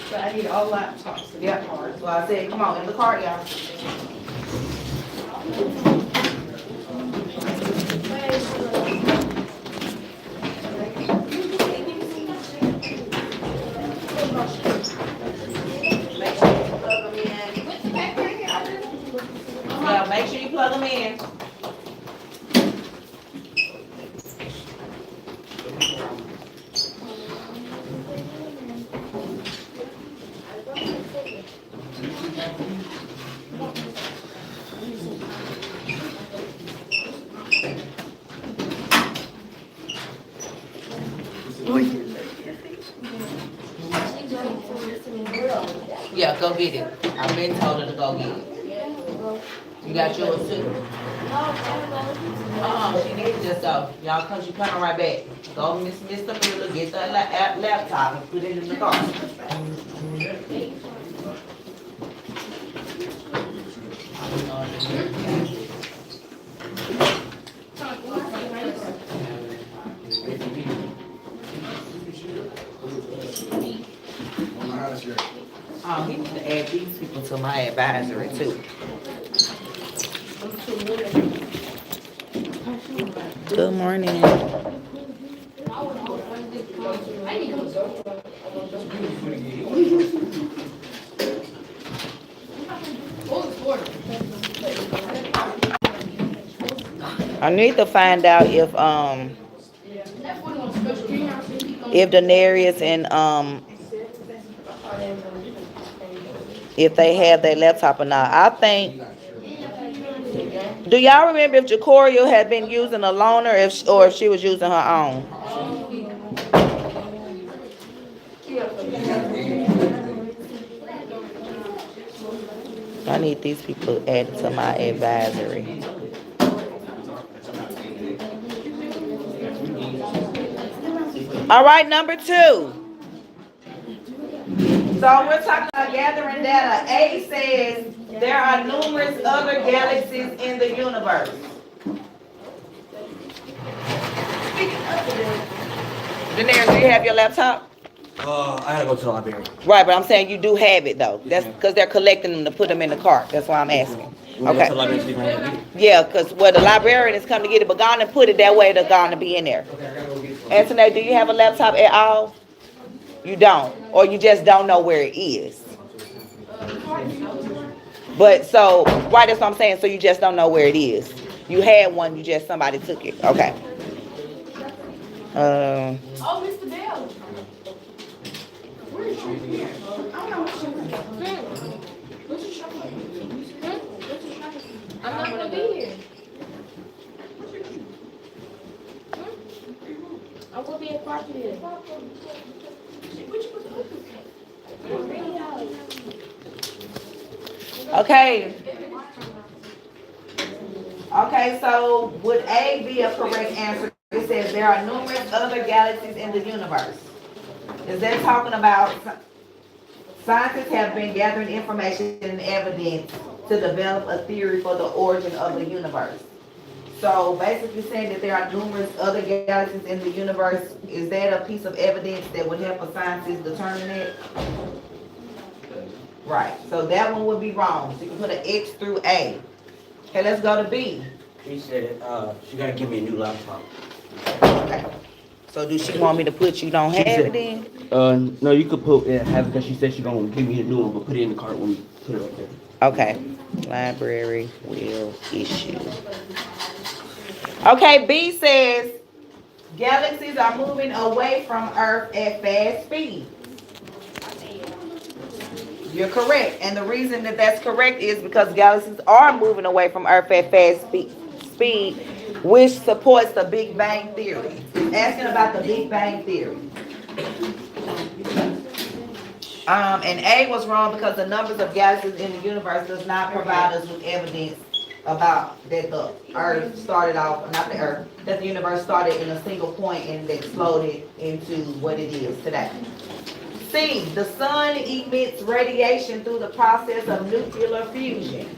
So I need all laptops. Yep. So I said, come on, in the cart, y'all. Make sure you plug them in. Yeah, go get it. I've been told her to go get it. You got yours too? She needs to just go. Y'all come, she coming right back. Go, Mr. Miller, get the laptop and put it in the car. Oh, he needs to add these people to my advisory too. Good morning. I need to find out if Denarius and if they have their laptop or not. I think. Do y'all remember if Jacoria had been using a loaner or if she was using her own? I need these people added to my advisory. All right, number 2. So we're talking about gathering data. A says there are numerous other galaxies in the universe. Daenerys, do you have your laptop? I gotta go to the library. Right, but I'm saying you do have it though. That's because they're collecting them to put them in the cart. That's why I'm asking. Okay. Yeah, because the librarian is coming to get it, but gone and put it that way they're gonna be in there. Anthony, do you have a laptop at all? You don't, or you just don't know where it is. But so, right, that's what I'm saying. So you just don't know where it is. You had one, you just somebody took it. Okay. Oh, Mr. Bell. Where is she? I don't know what's your shopping? I'm not gonna be here. I will be at party here. Okay. Okay, so would A be a correct answer? It says there are numerous other galaxies in the universe. Is that talking about scientists have been gathering information and evidence to develop a theory for the origin of the universe? So basically saying that there are numerous other galaxies in the universe, is that a piece of evidence that would help a scientist determine it? Right, so that one would be wrong. So you can put an X through A. Okay, let's go to B. She said she gotta give me a new laptop. Okay. So do she want me to put you don't have it then? No, you could put have it because she said she gonna give me a new one, but put it in the cart when we put it up there. Okay. Library will issue. Okay, B says galaxies are moving away from Earth at fast speed. You're correct. And the reason that that's correct is because galaxies are moving away from Earth at fast speed, which supports the Big Bang Theory. Asking about the Big Bang Theory. And A was wrong because the numbers of galaxies in the universe does not provide us with evidence about that the Earth started off, not the Earth, that the universe started in a single point and exploded into what it is today. C, the sun emits radiation through the process of nuclear fusion.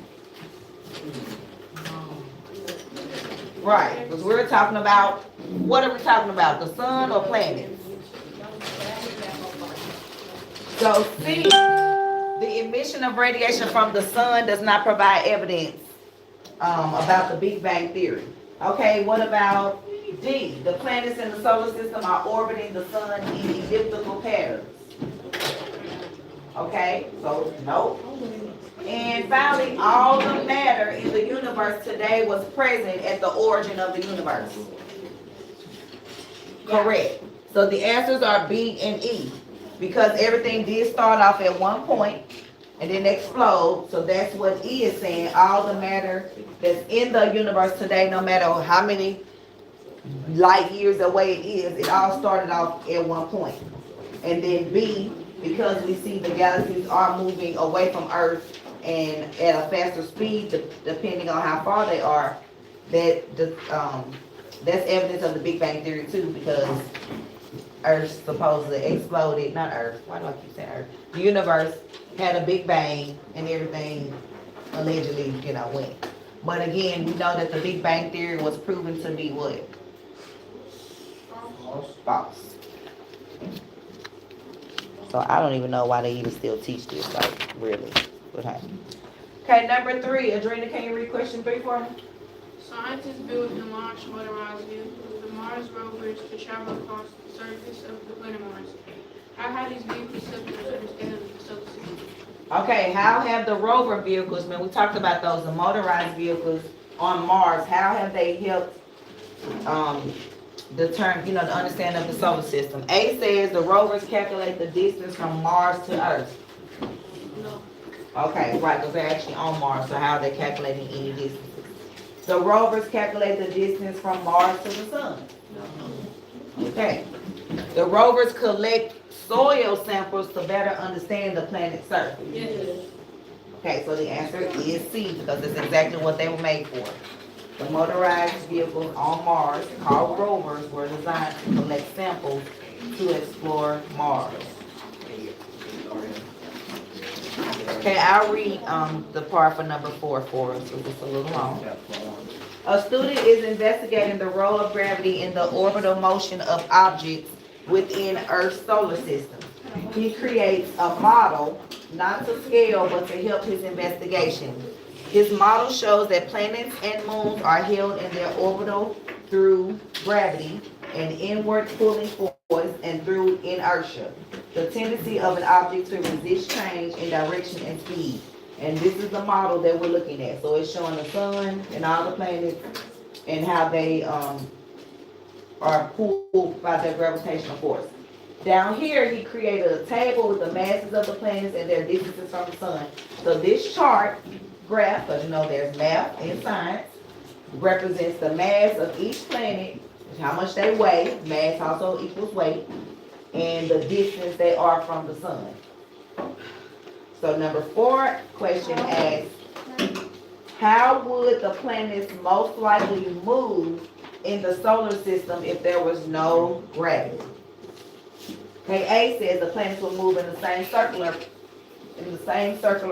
Right, because we're talking about, what are we talking about, the sun or planets? So C, the emission of radiation from the sun does not provide evidence about the Big Bang Theory. Okay, what about D, the planets in the solar system are orbiting the sun in elliptical patterns. Okay, so no. And finally, all the matter in the universe today was present at the origin of the universe. Correct. So the answers are B and E, because everything did start off at one point and then explode. So that's what E is saying. All the matter that's in the universe today, no matter how many light years the way it is, it all started off at one point. And then B, because we see the galaxies are moving away from Earth and at a faster speed, depending on how far they are, that's evidence of the Big Bang Theory too, because Earth supposedly exploded, not Earth, why do I keep saying Earth? The universe had a Big Bang and everything allegedly, went. But again, we know that the Big Bang Theory was proven to be what? False. So I don't even know why they even still teach this, like, really, what happened? Okay, number 3, Adrena, can you read question 3 for me? Scientists built and launched motorized vehicles, the Mars rovers, to travel across the surface of the planet Mars. How have these vehicles helped us understand the solar system? Okay, how have the rover vehicles, man, we talked about those, the motorized vehicles on Mars, how have they helped determine, the understanding of the solar system? A says the rovers calculate the distance from Mars to Earth. No. Okay, right, because they're actually on Mars, so how are they calculating any distance? The rovers calculate the distance from Mars to the sun. Okay. The rovers collect soil samples to better understand the planet's surface. Yes. Okay, so the answer is C, because it's exactly what they were made for. The motorized vehicles on Mars, called rovers, were designed to collect samples to explore Mars. Okay, I'll read the part for number 4 for us, because it's a little long. A student is investigating the role of gravity in the orbital motion of objects within Earth's solar system. He creates a model, not to scale, but to help his investigation. His model shows that planets and moons are held in their orbital through gravity, an inward pulling force, and through inertia, the tendency of an object to resist change in direction and speed. And this is the model that we're looking at. So it's showing the sun and all the planets and how they are pulled by their gravitational force. Down here, he created a table with the masses of the planets and their distances from the sun. So this chart graph, because there's math in science, represents the mass of each planet, how much they weigh, mass also equals weight, and the distance they are from the sun. So number 4 question asks, how would the planets most likely move in the solar system if there was no gravity? Okay, A says the planets will move in the same circular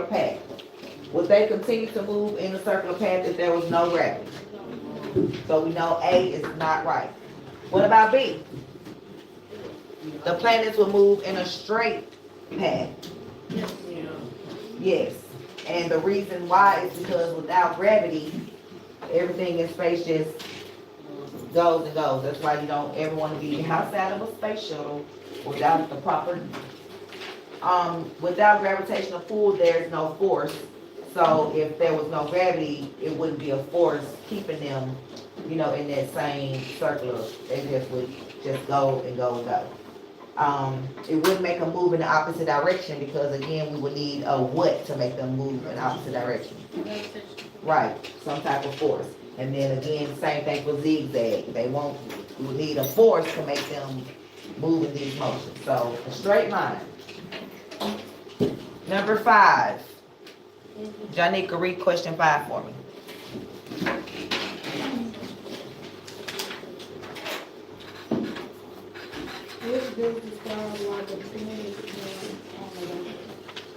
path. Would they continue to move in the circular path if there was no gravity? So we know A is not right. What about B? The planets will move in a straight path. Yes. And the reason why is because without gravity, everything in space just goes and goes. That's why you don't ever want to be outside of a space shuttle without the proper, without gravitational pull, there's no force. So if there was no gravity, it wouldn't be a force keeping them, in that same circular. They just would just go and go and go. It wouldn't make them move in the opposite direction because again, we would need a what to make them move in the opposite direction. Right, some type of force. And then again, same thing for zigzag. We would need a force to make them move in these motions. So a straight line. Number 5. Janika, read question 5 for me. Which group described like the planets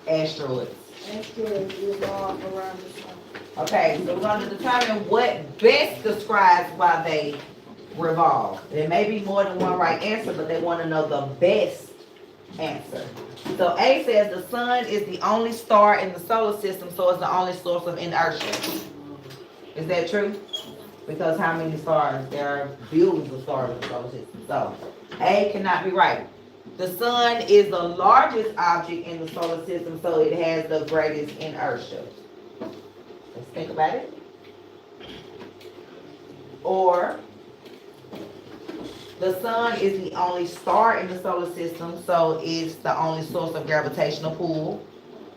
Asteroids. asteroids revolve around the sun? Okay, so we're going to determine what best describes why they revolve. There may be more than one right answer, but they want to know the best answer. So A says the sun is the only star in the solar system, so it's the only source of inertia. Is that true? Because how many stars? There are billions of stars in the solar system. So A cannot be right. The sun is the largest object in the solar system, so it has the greatest inertia. Let's think about it. Or the sun is the only star in the solar system, so it's the only source of gravitational pull.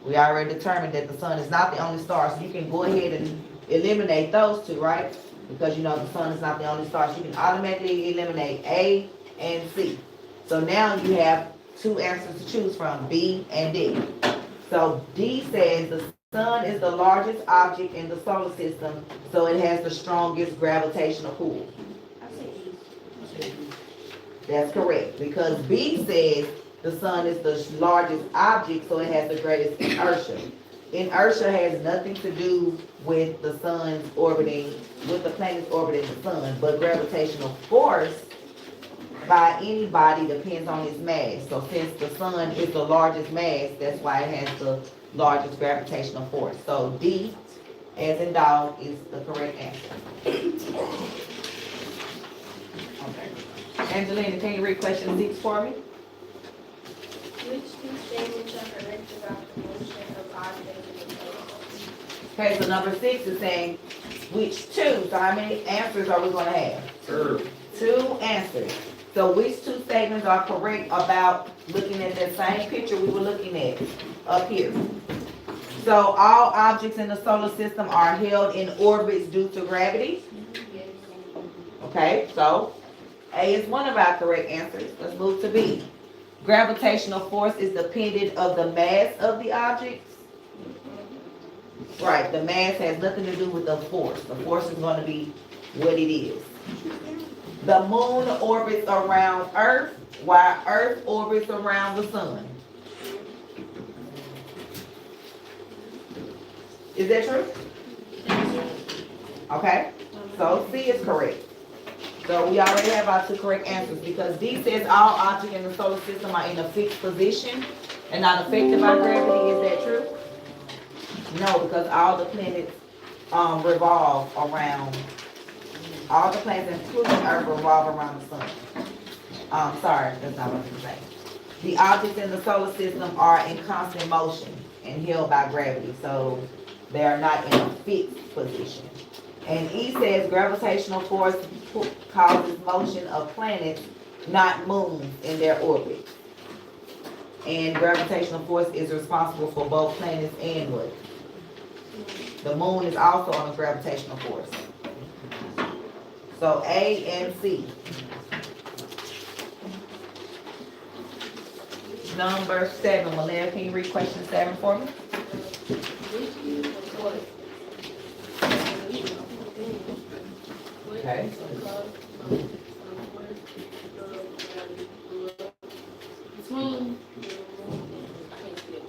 We already determined that the sun is not the only star, so you can go ahead and eliminate those two, right? because you know the sun is not the only star. So you can automatically eliminate A and C. So now you have two answers to choose from, B and D. So D says the sun is the largest object in the solar system, so it has the strongest gravitational pull. That's correct, because B says the sun is the largest object, so it has the greatest inertia. Inertia has nothing to do with the sun's orbiting, with the planets orbiting the sun, but gravitational force by any body depends on its mass. So since the sun is the largest mass, that's why it has the largest gravitational force. So D, as in dog, is the correct answer. Okay. Angelina, can you read question 6 for me? Which two statements are correct about the motion of objects in the solar system? Okay, so number 6 is saying which two, so how many answers are we going to have? 2 answers. So which two statements are correct about looking at that same picture we were looking at up here? So all objects in the solar system are held in orbits due to gravity? Okay, so A is one of our correct answers. Let's move to B. Gravitational force is dependent of the mass of the objects? Right, the mass has nothing to do with the force. The force is going to be what it is. The moon orbits around Earth, while Earth orbits around the sun. Is that true? Okay, so C is correct. So we already have our 2 correct answers, because D says all objects in the solar system are in a fixed position and not affected by gravity. Is that true? No, because all the planets revolve around, all the planets including Earth revolve around the sun. Sorry, that's not what I was saying. The objects in the solar system are in constant motion and held by gravity, so they are not in a fixed position. And E says gravitational force causes motion of planets, not moons, in their orbit. And gravitational force is responsible for both planets and what? The moon is also on a gravitational force. So A and C. Number 7, Malaya, can you read question 7 for me? Okay.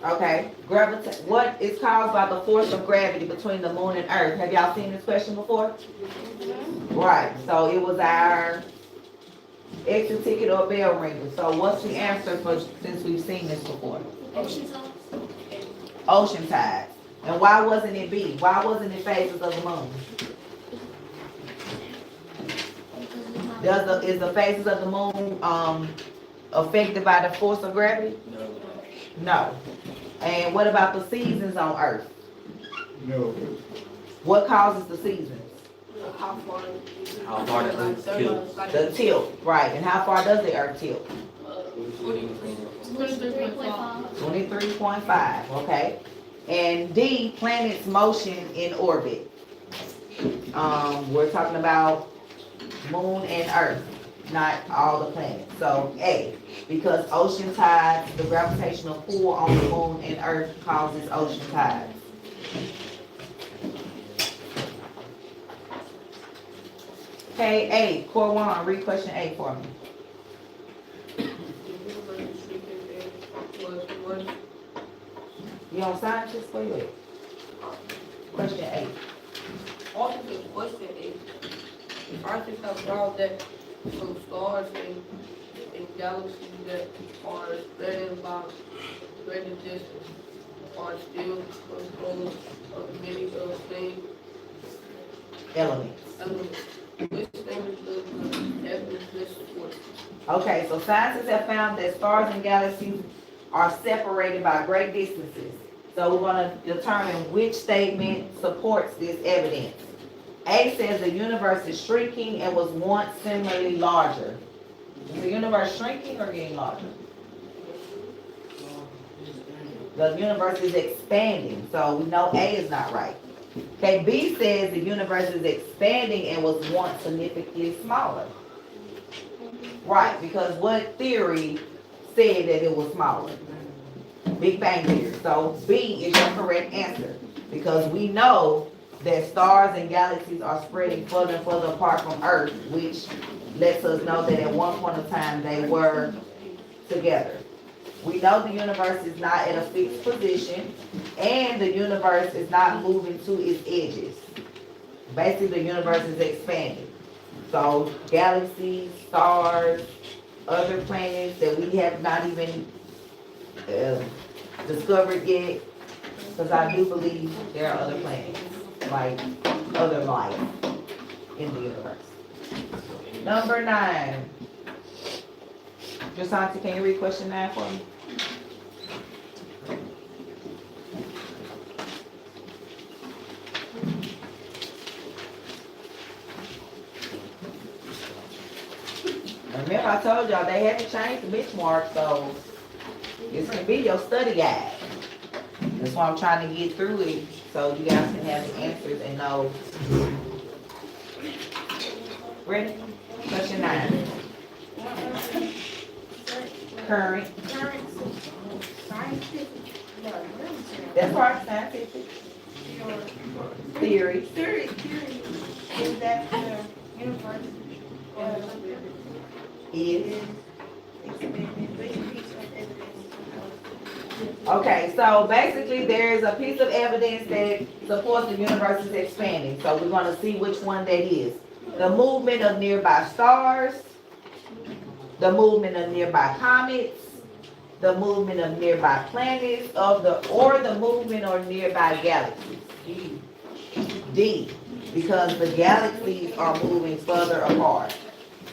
Okay. What is caused by the force of gravity between the moon and Earth? Have y'all seen this question before? Right. So it was our exit ticket or bell ringer. So what's the answer for, since we've seen this before? Ocean tides. Ocean tides. And why wasn't it B? Why wasn't it phases of the moon? Is the phases of the moon affected by the force of gravity? No. And what about the seasons on Earth? No. What causes the seasons? How far the Earth tilts. The tilt, right. And how far does the Earth tilt? 23.5, okay. And D, planets motion in orbit. We're talking about moon and Earth, not all the planets. So A, because ocean tides, the gravitational pull on the moon and Earth causes ocean tides. Okay, A, Corwan, read question A for me. You on scientists? Where you at? Question 8. Question 8. Scientists have found that some stars and galaxies that are spreading by greater distance are still composed of many of the same Elements. Which statement does the evidence this support? Okay, so scientists have found that stars and galaxies are separated by great distances. So we're going to determine which statement supports this evidence. A says the universe is shrinking and was once similarly larger. Is the universe shrinking or getting larger? The universe is expanding, so we know A is not right. Okay, B says the universe is expanding and was once significantly smaller. Right, because what theory said that it was smaller? Big Bang Theory. So B is your correct answer. Because we know that stars and galaxies are spreading further and further apart from Earth, which lets us know that at one point in time they were together. We know the universe is not at a fixed position, and the universe is not moving to its edges. Basically, the universe is expanding. So galaxies, stars, other planets that we have not even discovered yet, because I do believe there are other planets, like other life in the universe. Number 9. Jasanti, can you read question 9 for me? Remember, I told y'all they haven't changed the benchmark, so this can be your study guide. That's why I'm trying to get through it, so you guys can have the answers and know. Ready? Question 9. Current. Scientific. That's part scientific. Theory. Theory is that the universe Is. expanding. Which piece of evidence? Okay, so basically there's a piece of evidence that supports the universe is expanding. So we're going to see which one that is. The movement of nearby stars, the movement of nearby comets, the movement of nearby planets, or the movement of nearby galaxies. D, because the galaxies are moving further apart.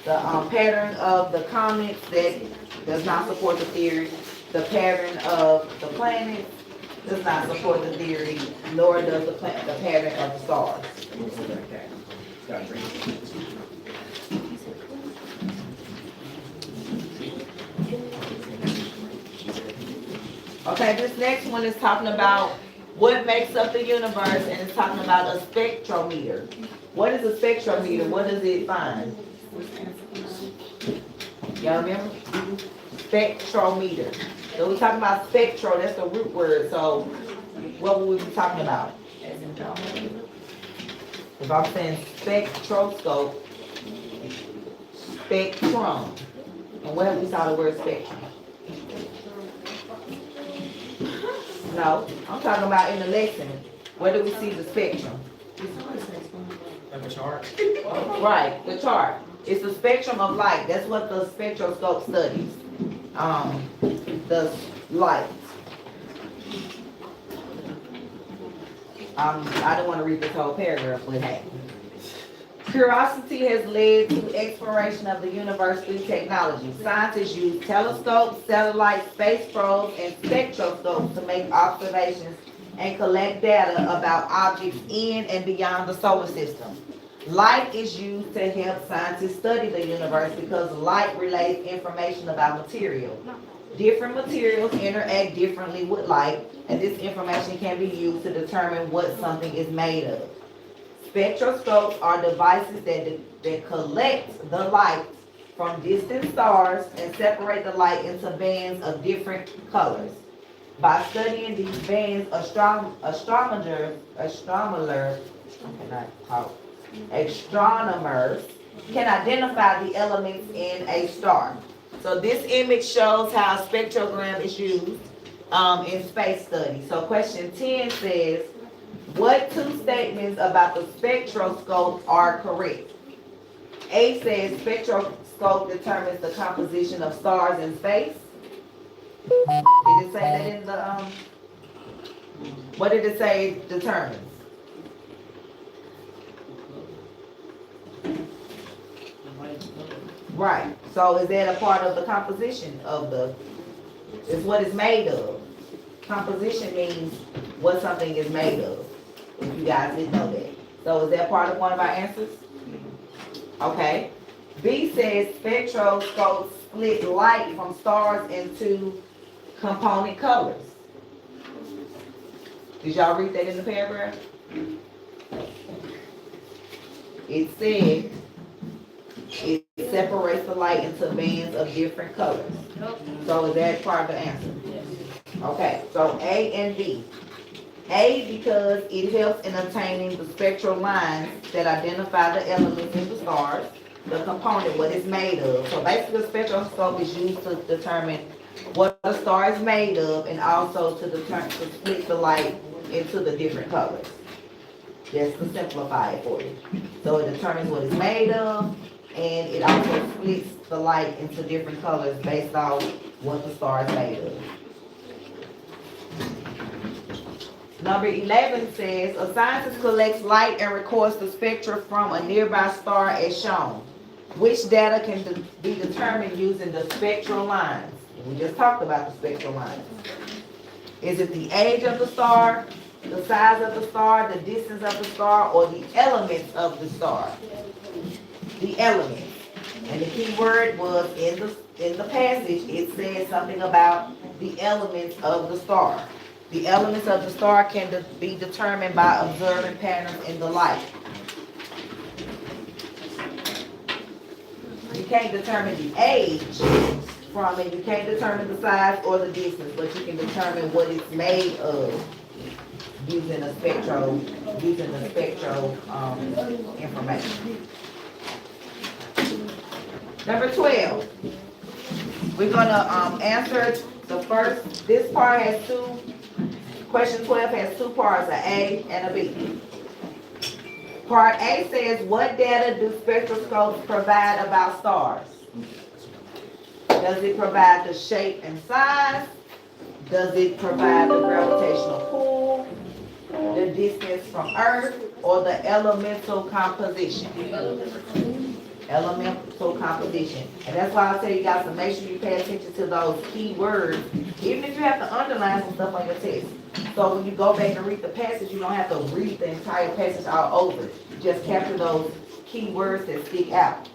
The pattern of the comets that does not support the theory. The pattern of the planets does not support the theory, nor does the pattern of the stars. Okay, this next one is talking about what makes up the universe, and it's talking about a spectrometer. What is a spectrometer? What does it find? Y'all remember? Spectrometer. So we're talking about spectro, that's the root word. So what would we be talking about? If I'm saying spectroscope, spectrum. And where we saw the word spectrum? No, I'm talking about in the lesson. Where do we see the spectrum? Like a chart. Right, the chart. It's the spectrum of light. That's what the spectroscope studies. The light. I don't want to read this whole paragraph, but hey. Curiosity has led to exploration of the universe through technology. Scientists use telescopes, satellites, space probes, and spectroscopes to make observations and collect data about objects in and beyond the solar system. Light is used to help scientists study the universe because light relays information about material. Different materials interact differently with light, and this information can be used to determine what something is made of. Spectroscopes are devices that collect the light from distant stars and separate the light into bands of different colors. By studying these bands, astronomers can identify the elements in a star. So this image shows how a spectrogram is used in space study. So question 10 says, what two statements about the spectroscope are correct? A says spectroscope determines the composition of stars in space. Did it say that in the, what did it say it determines? Right, so is that a part of the composition of the, is what it's made of. Composition means what something is made of, if you guys didn't know that. So is that part of one of our answers? Okay. B says spectroscopes split light from stars into component colors. Did y'all read that in the paragraph? It said it separates the light into bands of different colors. So is that part of the answer? Okay, so A and B. A, because it helps in obtaining the spectral lines that identify the elements in the stars, the component, what it's made of. So basically, the spectroscope is used to determine what the star is made of, and also to split the light into the different colors. Just to simplify it for you. So it determines what it's made of, and it also splits the light into different colors based on what the star is made of. Number 11 says, a scientist collects light and records the spectra from a nearby star as shown. Which data can be determined using the spectral lines? We just talked about the spectral lines. Is it the age of the star, the size of the star, the distance of the star, or the elements of the star? The elements. And the key word was in the passage, it says something about the elements of the star. The elements of the star can be determined by observing patterns in the light. You can't determine the age from it. You can't determine the size or the distance, but you can determine what it's made of using the spectral information. Number 12. We're gonna answer the first. This part has two. Question 12 has two parts, an A and a B. Part A says, what data do spectroscopes provide about stars? Does it provide the shape and size? Does it provide the gravitational pull, the distance from Earth, or the elemental composition? Elemental composition. And that's why I tell you guys to make sure you pay attention to those key words, even if you have to underline some stuff on your test. So when you go back and read the passage, you don't have to read the entire passage all over. Just capture those key words that stick out.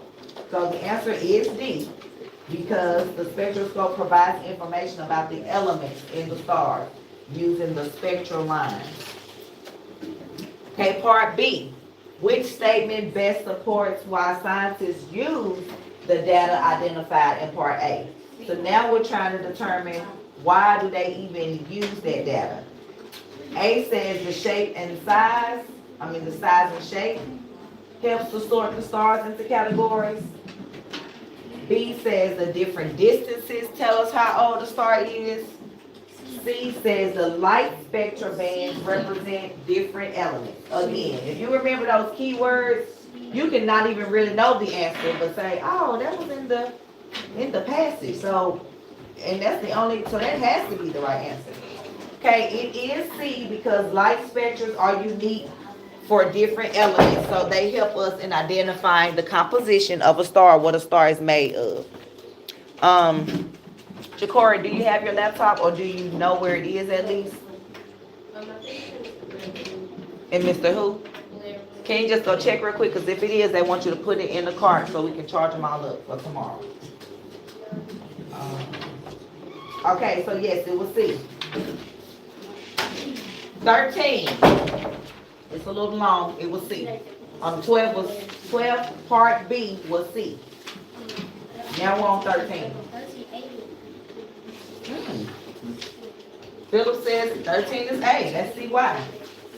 So the answer is D, because the spectroscope provides information about the elements in the stars using the spectral lines. Okay, part B. Which statement best supports why scientists use the data identified in part A? So now we're trying to determine why do they even use that data. A says the shape and size, the size and shape helps to sort the stars into categories. B says the different distances tell us how old the star is. C says the light spectra bands represent different elements. Again, if you remember those keywords, you can not even really know the answer, but say, oh, that was in the passage. So, and that's the only, so that has to be the right answer. Okay, it is C because light spectras are unique for different elements, so they help us in identifying the composition of a star, what a star is made of. Ja'Cory, do you have your laptop, or do you know where it is at least? And Mr. Who? Can you just go check real quick? Because if it is, they want you to put it in the cart so we can charge them all up for tomorrow. Okay, so yes, it was C. 13. It's a little long. It was C. 12 part B was C. Now we're on 13. Philip says 13 is A. Let's see why.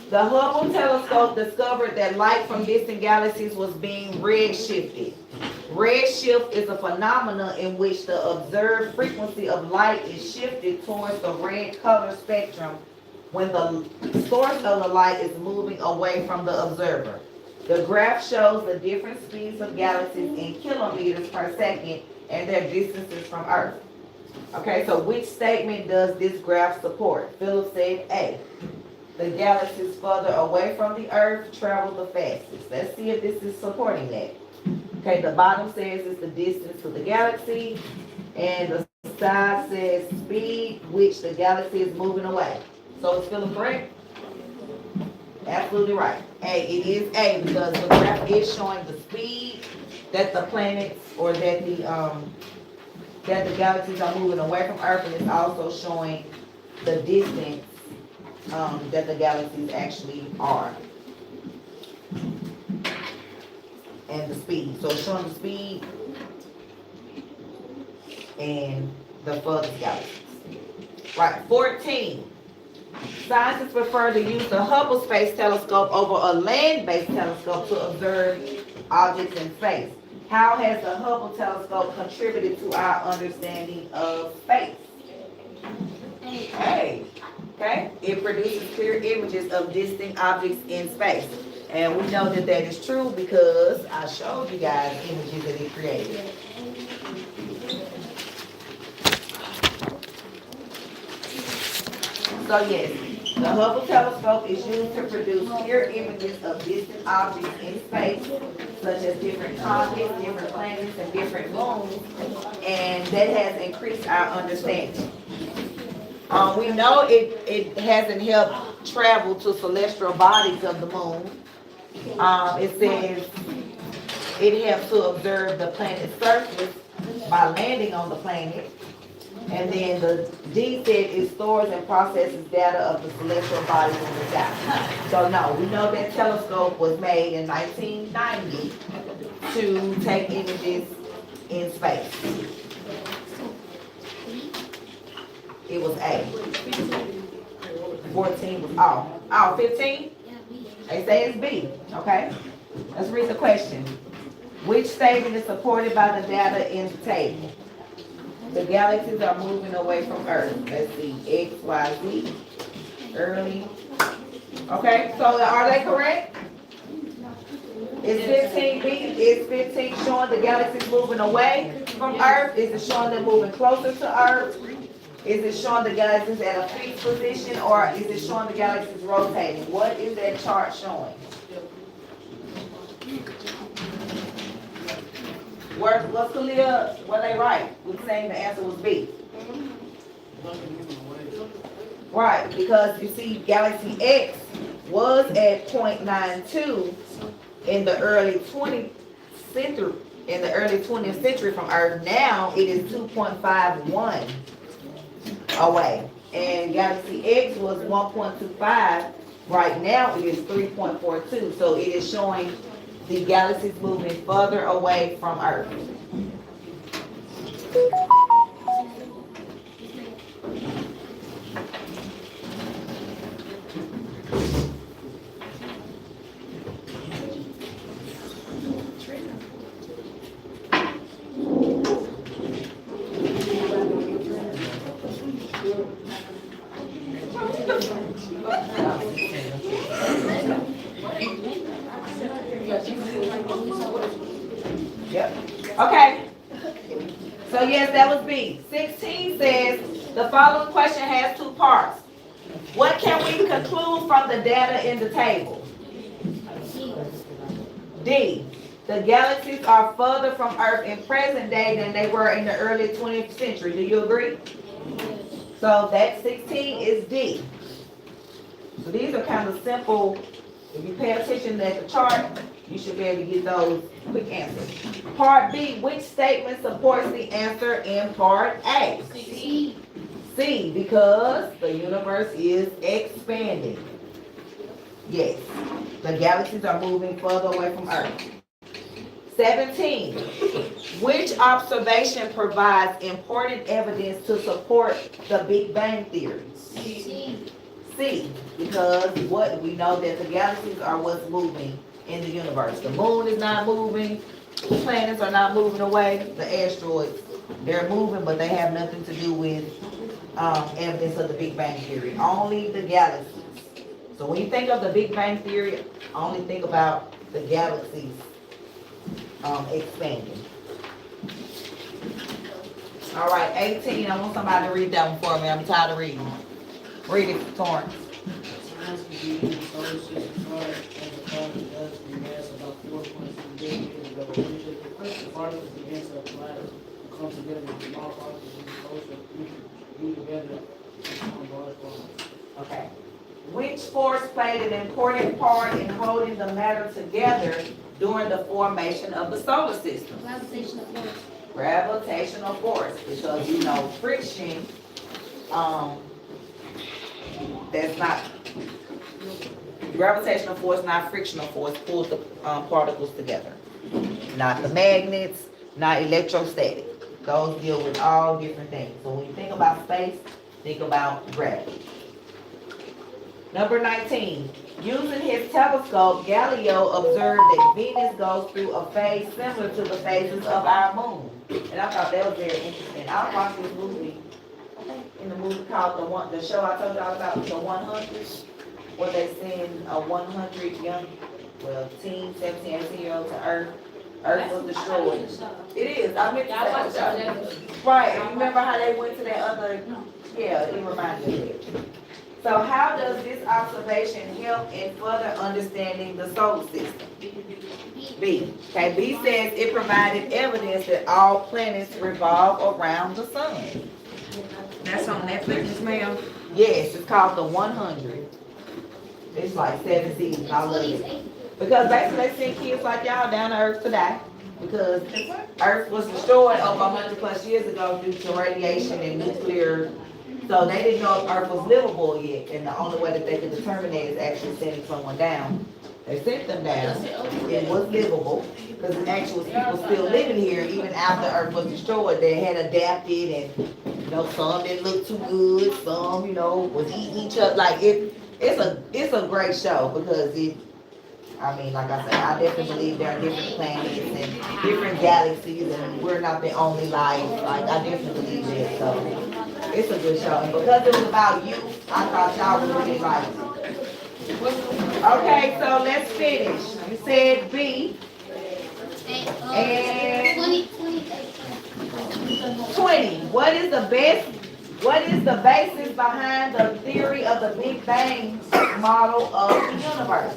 The Hubble telescope discovered that light from distant galaxies was being redshifted. Redshift is a phenomenon in which the observed frequency of light is shifted towards the red color spectrum when the source of the light is moving away from the observer. The graph shows the different speeds of galaxies in kilometers per second and their distances from Earth. Okay, so which statement does this graph support? Philip said A. The galaxies further away from the Earth travel the fastest. Let's see if this is supporting that. Okay, the bottom says it's the distance to the galaxy, and the side says speed which the galaxy is moving away. So is Philip correct? Absolutely right. A, it is A, because the graph is showing the speed that the planets or that the galaxies are moving away from Earth, and it's also showing the distance that the galaxies actually are. and the speed. So it's showing the speed and the furthest galaxies. Right, 14. Scientists prefer to use the Hubble Space Telescope over a land-based telescope to observe objects in space. How has the Hubble telescope contributed to our understanding of space? Hey, okay, it produces clear images of distant objects in space. And we know that that is true because I showed you guys images that it created. So yes, the Hubble telescope is used to produce clear images of distant objects in space, such as different comets, different planets, and different moons, and that has increased our understanding. We know it hasn't helped travel to celestial bodies of the moon. It says it helps to observe the planet's surface by landing on the planet. And then the D said it stores and processes data of the celestial bodies in the sky. So no, we know that telescope was made in 1990 to take images in space. It was A. 14 was 15? They say it's B, okay? Let's read the question. Which statement is supported by the data in the table? The galaxies are moving away from Earth. Let's see, X, Y, Z, early. Okay, so are they correct? Is 15 B? Is 15 showing the galaxies moving away from Earth? Is it showing them moving closer to Earth? Is it showing the galaxies at a fixed position, or is it showing the galaxies rotating? What is that chart showing? What's Kalia, what they write? We're saying the answer was B. Right, because you see Galaxy X was at 0.92 in the early 20th century, from Earth. Now it is 2.51 away. And Galaxy X was 1.25. Right now it is 3.42. So it is showing the galaxies moving further away from Earth. Yep. Okay. So yes, that was B. 16 says the following question has two parts. What can we conclude from the data in the table? D. The galaxies are further from Earth in present day than they were in the early 20th century. Do you agree? So that 16 is D. So these are kind of simple. If you pay attention at the chart, you should be able to get those quick answers. Part B, which statement supports the answer in part A? C. C, because the universe is expanding. Yes, the galaxies are moving further away from Earth. 17, which observation provides important evidence to support the Big Bang Theory? C. C, because what we know that the galaxies are what's moving in the universe. The moon is not moving, the planets are not moving away, the asteroids, they're moving, but they have nothing to do with evidence of the Big Bang Theory. Only the galaxies. So when you think of the Big Bang Theory, only think about the galaxies expanding. All right, 18, I want somebody to read that one for me. I'm tired of reading. Read it, Torrance. Science began in the solar system started as a cloud of dust and gas about 4.6 billion years ago. When the particles began to collide and come together, the small particles in the closer flew together and formed large forms. Okay. Which force played an important part in holding the matter together during the formation of the solar system? Gravitational force. Gravitational force, because you know friction, that's not, gravitational force, not frictional force, pulls the particles together. not the magnets, not electrostatic. Those deal with all different things. So when you think about space, think about gravity. Number 19. Using his telescope, Galileo observed that Venus goes through a phase similar to the phases of our moon. And I thought that was very interesting. I watched this movie, I think in the movie called the show I told y'all about, the 100, where they send a 100 young, teen, 17, 18-year-old to Earth. Earth was destroyed. It is. I meant to say that. Right. And you remember how they went to that other? Yeah, it reminded me of that. So how does this observation help in further understanding the solar system? B. Okay, B says it provided evidence that all planets revolve around the sun. That's on Netflix, ma'am. Yes, it's called the 100. It's like 7 seasons. I love it. Because basically they send kids like y'all down to Earth to die. Because Earth was destroyed over 100 plus years ago due to radiation and nuclear. So they didn't know if Earth was livable yet. And the only way that they could determine that is actually sending someone down. They sent them down. It was livable. Because actual people still living here even after Earth was destroyed. They had adapted and, some didn't look too good. Some, was eating each other. Like it's a great show because like I said, I definitely believe there are different planets and different galaxies and we're not the only life. Like I definitely believe that. So it's a good show. And because it was about you, I thought y'all would really like it. Okay, so let's finish. You said B. And 20. What is the basis behind the theory of the Big Bang model of the universe?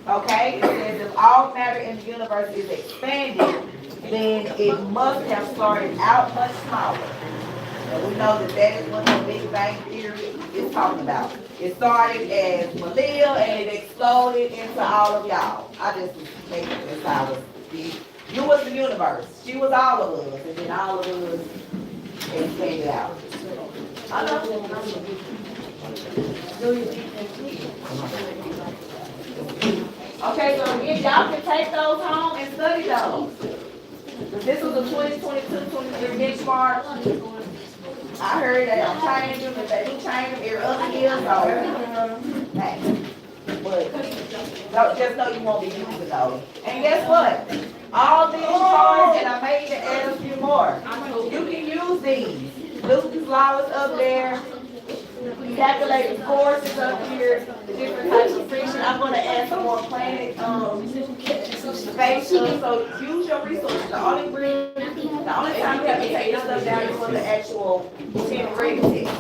Okay, it says if all matter in the universe is expanding, then it must have started out much smaller. And we know that is what the Big Bang theory is talking about. It started as millennia and it exploded into all of y'all. I just was making this out. You was the universe. She was all of us. And then all of us expanded out. I know. Okay, so again, y'all can take those home and study those. This was a 2022-23 benchmark. I heard they don't change them, if they do change them every other year, so hey. But just know you won't be using those. And guess what? All these cards, and I made to add a few more. You can use these. Newton's law is up there. Calculating forces up here, the different types of friction. I'm going to add some more planet space. So use your resources. The only time we have to take this stuff down is for the actual 10th grade test.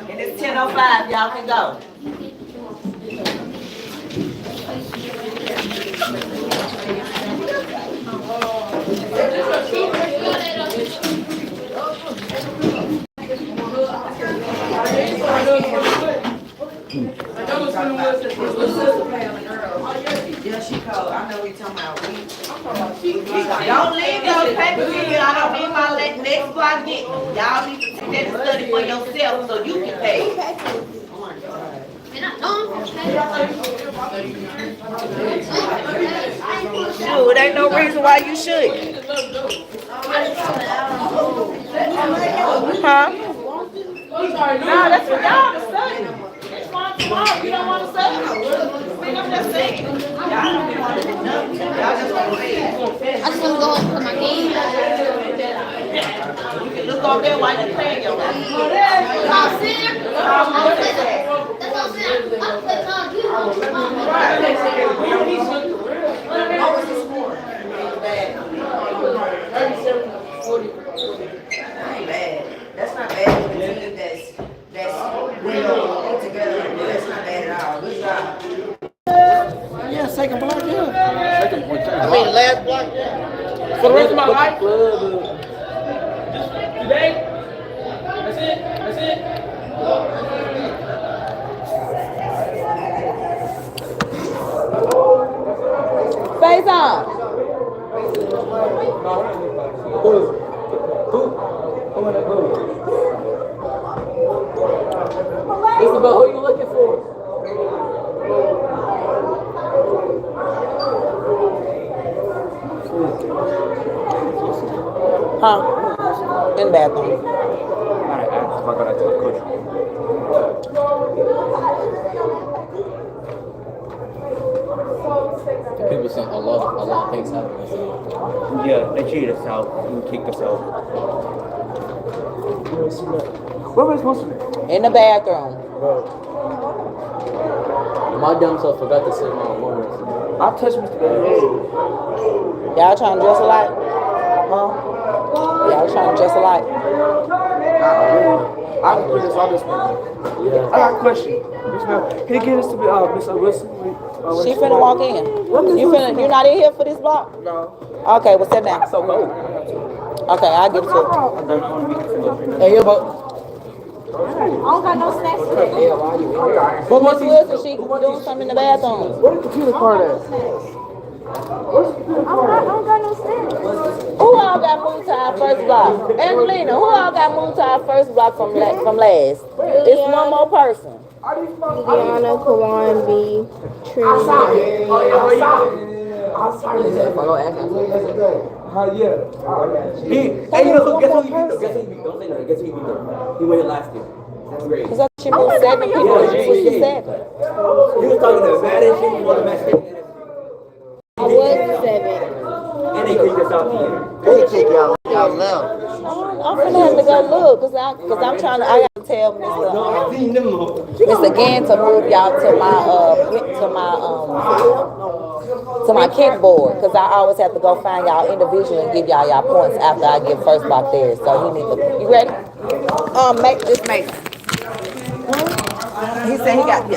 And it's 10:05. Y'all can go. Yeah, she called. I know we talking about. Don't leave those papers in here. I don't need my next block getting them. Y'all need to take that study for yourself so you can pay. Shoot, ain't no reason why you should. Huh? No, that's for y'all to study. It's fine tomorrow. You don't want to study. I'm just saying. Y'all don't be wanting to do nothing. Y'all just want to read. I just want to go and put my game. You can look over there while you're playing your game. I'll sit there. That's what I'm saying. I'll play Call of Duty. What was the score? That ain't bad. That's not bad for the team that's put together. That's not bad at all. Good job. Yeah, second block, yeah. Second block. I mean, last block, yeah. For the rest of my life? Today? That's it? That's it? Face on. Isabel, who are you looking for? the bathroom. I gotta ask if I gotta tell coach. People saying a lot of things happen. Yeah, they cheated us out and kicked us out. Where was I supposed to be? In the bathroom. My dumb self forgot to say my alarm. I touched Mr. Bailey. Y'all trying to dress alike? Huh? Y'all trying to dress alike? I can put this on this one. Yeah. I got a question. Miss Mel, can you get us to be Miss Wilson? She finna walk in. You're not in here for this block? No. Okay, well sit down. So cold. Okay, I'll give it to her. Hey, yeah, but I don't got no snacks today. But Miss Wilson, she doing something in the bathroom. Where the computer part at? I don't got no snacks. Who all got moved to our first block? Angelina, who all got moved to our first block from last? It's one more person. Diana, Kawan, B, Tree. Yeah. Hey, you know, guess who he beat though? Guess who he beat? Don't say nothing. Guess who he beat though? He went here last year. That's great. Because she moved 7 people. She was 7. He was talking to mad and shit before the match started. I was 7. And they kicked us out here. I'm finna have to go look because I'm trying to. I gotta tell Mr. Gann to move y'all to my kickboard because I always have to go find y'all individually and give y'all points after I give first block there. So he needs to. You ready? Make this make. He said he got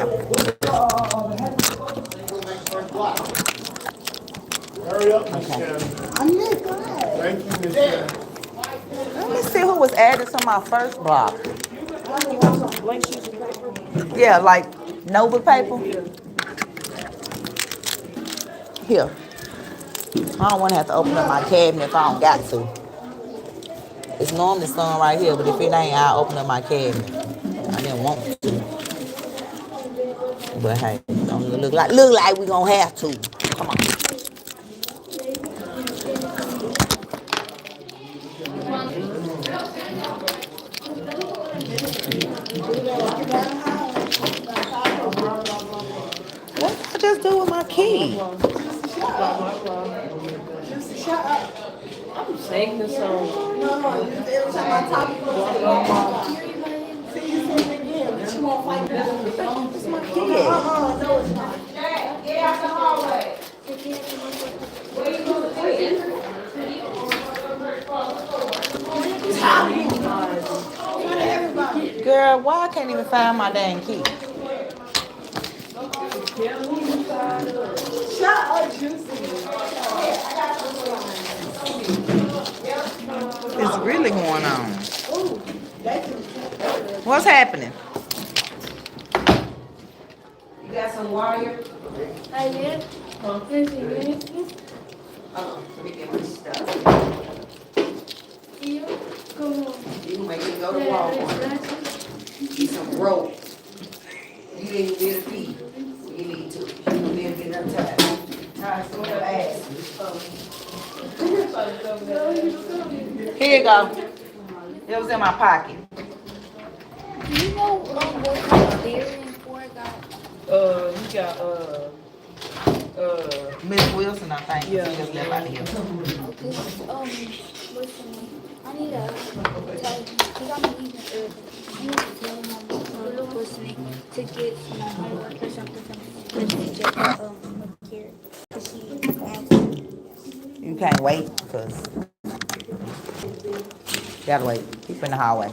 Hurry up, Miss Shannon. Thank you, Miss Shannon. Let me see who was added to my first block. Yeah, like notebook paper. Here. I don't want to have to open up my cabinet if I don't got to. It's normally some right here, but if it ain't, I'll open up my cabinet. I didn't want to. But hey, don't look like we gonna have to. Come on. What did I just do with my key? I'm saying this song. No, every time I talk, you she won't fight back. It's my kid. No, it's not. Get out the hallway. Where you going to sit? Girl, why I can't even find my dang key? Shut up, Juicy. What's really going on? What's happening? You got some wire? I did. Let me get my stuff. You go home. You can make it go to Walmart. Get some rope. You didn't get a pee. You need to. You need to get enough time. Time for your ass. Here you go. It was in my pocket. Do you know what kind of dairy and pork got? You got Miss Wilson, I think. Yeah. She just left out of here. Listen, I need to tell you, because I'm leaving early. I need to tell my listening to get my homework or something from the teacher, Carrie, because she asked me. You can't wait, because you gotta wait. Keep in the hallway.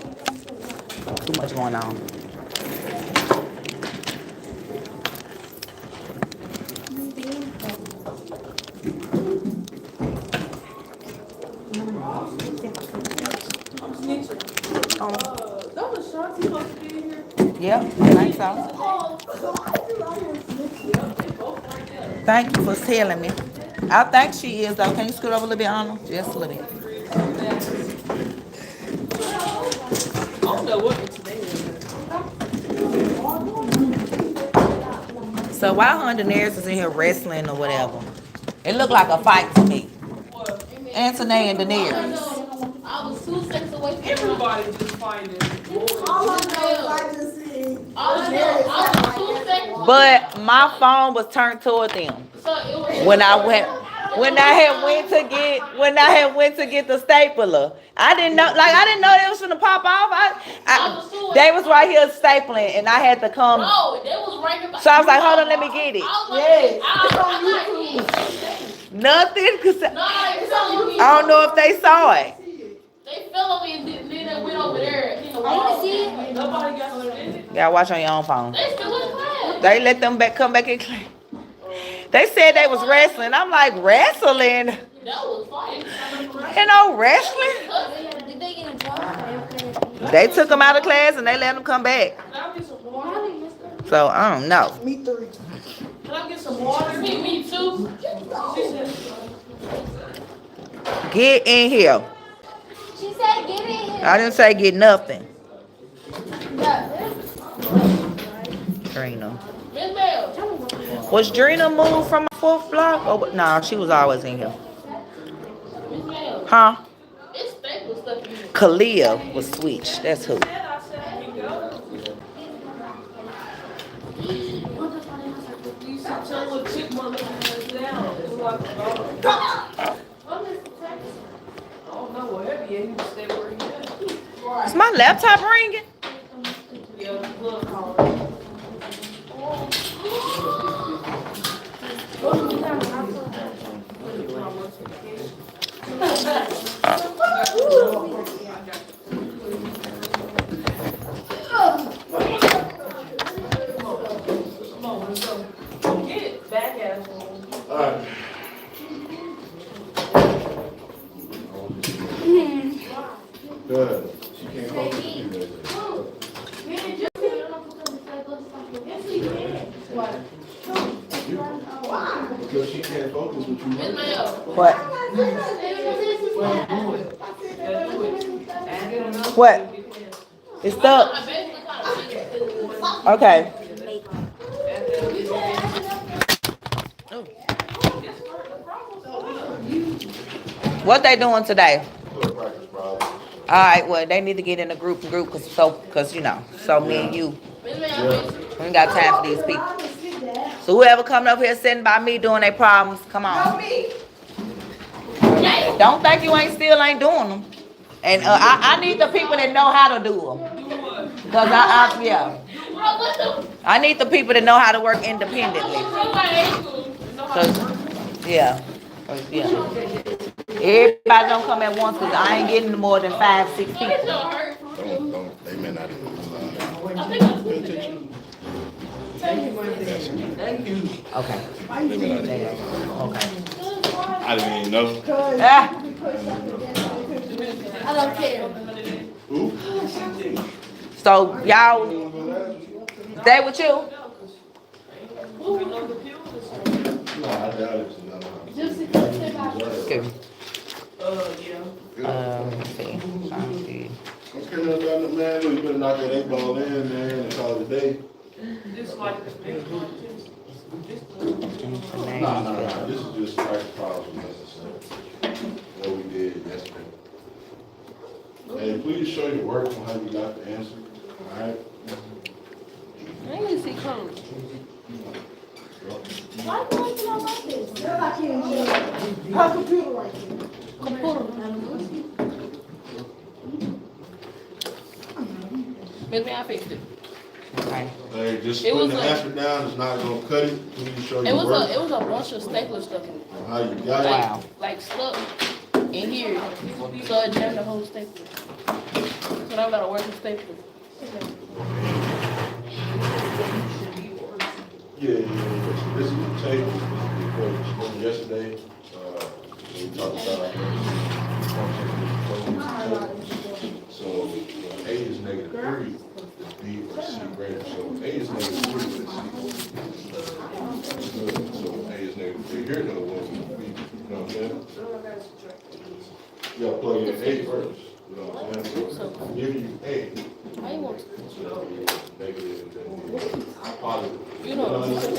Too much going on. that was Shanti supposed to be here. Yep, I think so. Thank you for telling me. I think she is, though. Can you scoot over a little bit, Anna? Just a little bit. I don't know what today is. So while her and Daenerys is in here wrestling or whatever, it looked like a fight to me. Anthony and Daenerys. 2 seconds away from Everybody just fighting. all I know is I just see. I was 2 seconds. But my phone was turned toward them. So it was When I had went to get the stapler, I didn't know they was gonna pop off. They was right here stapling, and I had to come. No, they was right here. So I was like, hold on, let me get it. Nothing, cause I don't know if they saw it. They fell over and then they went over there in the wall. Nobody got no in it. You gotta watch on your own phone. They still in class. They let them come back in class. They said they was wrestling. I'm like, wrestling? That was fine. You know, wrestling? Did they get in trouble? They took them out of class and they let them come back. Can I get some water? So I don't know. Me 3. Can I get some water? Me too. Get in here. She said get in here. I didn't say get nothing. Drina. Miss Bell. Was Drina moved from my 4th block? Oh, no, she was always in here. Miss Bell. Huh? It's staple stuff in here. Kalia was switched. That's who. Is my laptop ringing? Good. She can't focus. Because she can't focus with you. What? What? It's stuck. Okay. What they doing today? All right, well, they need to get in a group, cause you know, so me and you, we ain't got time for these people. So whoever coming up here sitting by me doing their problems, come on. Don't think you ain't doing them. And I need the people that know how to do them. Cause I need the people that know how to work independently. Cause, yeah. Everybody don't come at once because I ain't getting more than 5, 6 people. Don't, they may not even Thank you. Okay. Okay. I didn't even know. Ah. I don't care. So y'all, they with you? No, I doubt it. Okay. Yeah. Let's see. Sounds good. Okay, no, man, you better knock that 8-ball in, man, and call it a day. Just like the big Nah, this is just practice problems necessary. What we did yesterday. Hey, please show your work on how you got the answer, all right? I need to see code. Why do I feel like this? I can't do her computer like this. Miss me, I fixed it. Okay. Hey, just It putting was the a- answer down is not gonna cut it. Please show It your was work a bunch of stapler stuff in it. on how you got it. Wow. Like stuck in here. So it jammed the whole stapler. So now I gotta work the stapler. Yeah. This is the table from yesterday. We talked about so A is -3, B or C greater. So A is -3 with C. So A is -3. You're gonna win B. You know what I'm saying? You gotta plug in A first. You know what I'm saying? So give you A. How you want to? So negative and then positive. You know what I'm saying?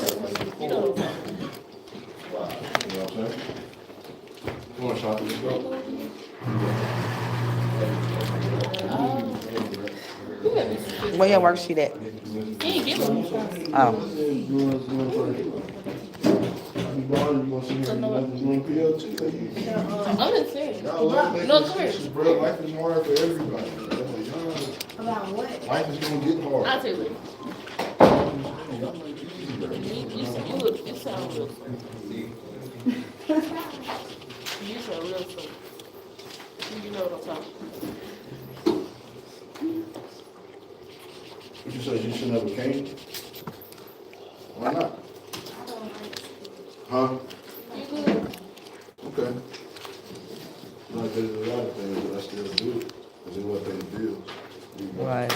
You know what I'm saying? Wow. You know what I'm saying? Come on, Shanta, let's go. Where your worksheet at? He ain't give me one. Oh. I'm just saying. No, come here. Bro, life is hard for everybody. About what? Life is gonna get hard. I'll tell you. You sound real funny. You sound real funny. You know what I'm talking What you said, you shouldn't have came? Why not? Huh? You good? Okay. Not that there's a lot of things, but I still do it. Because it's what they do. Right.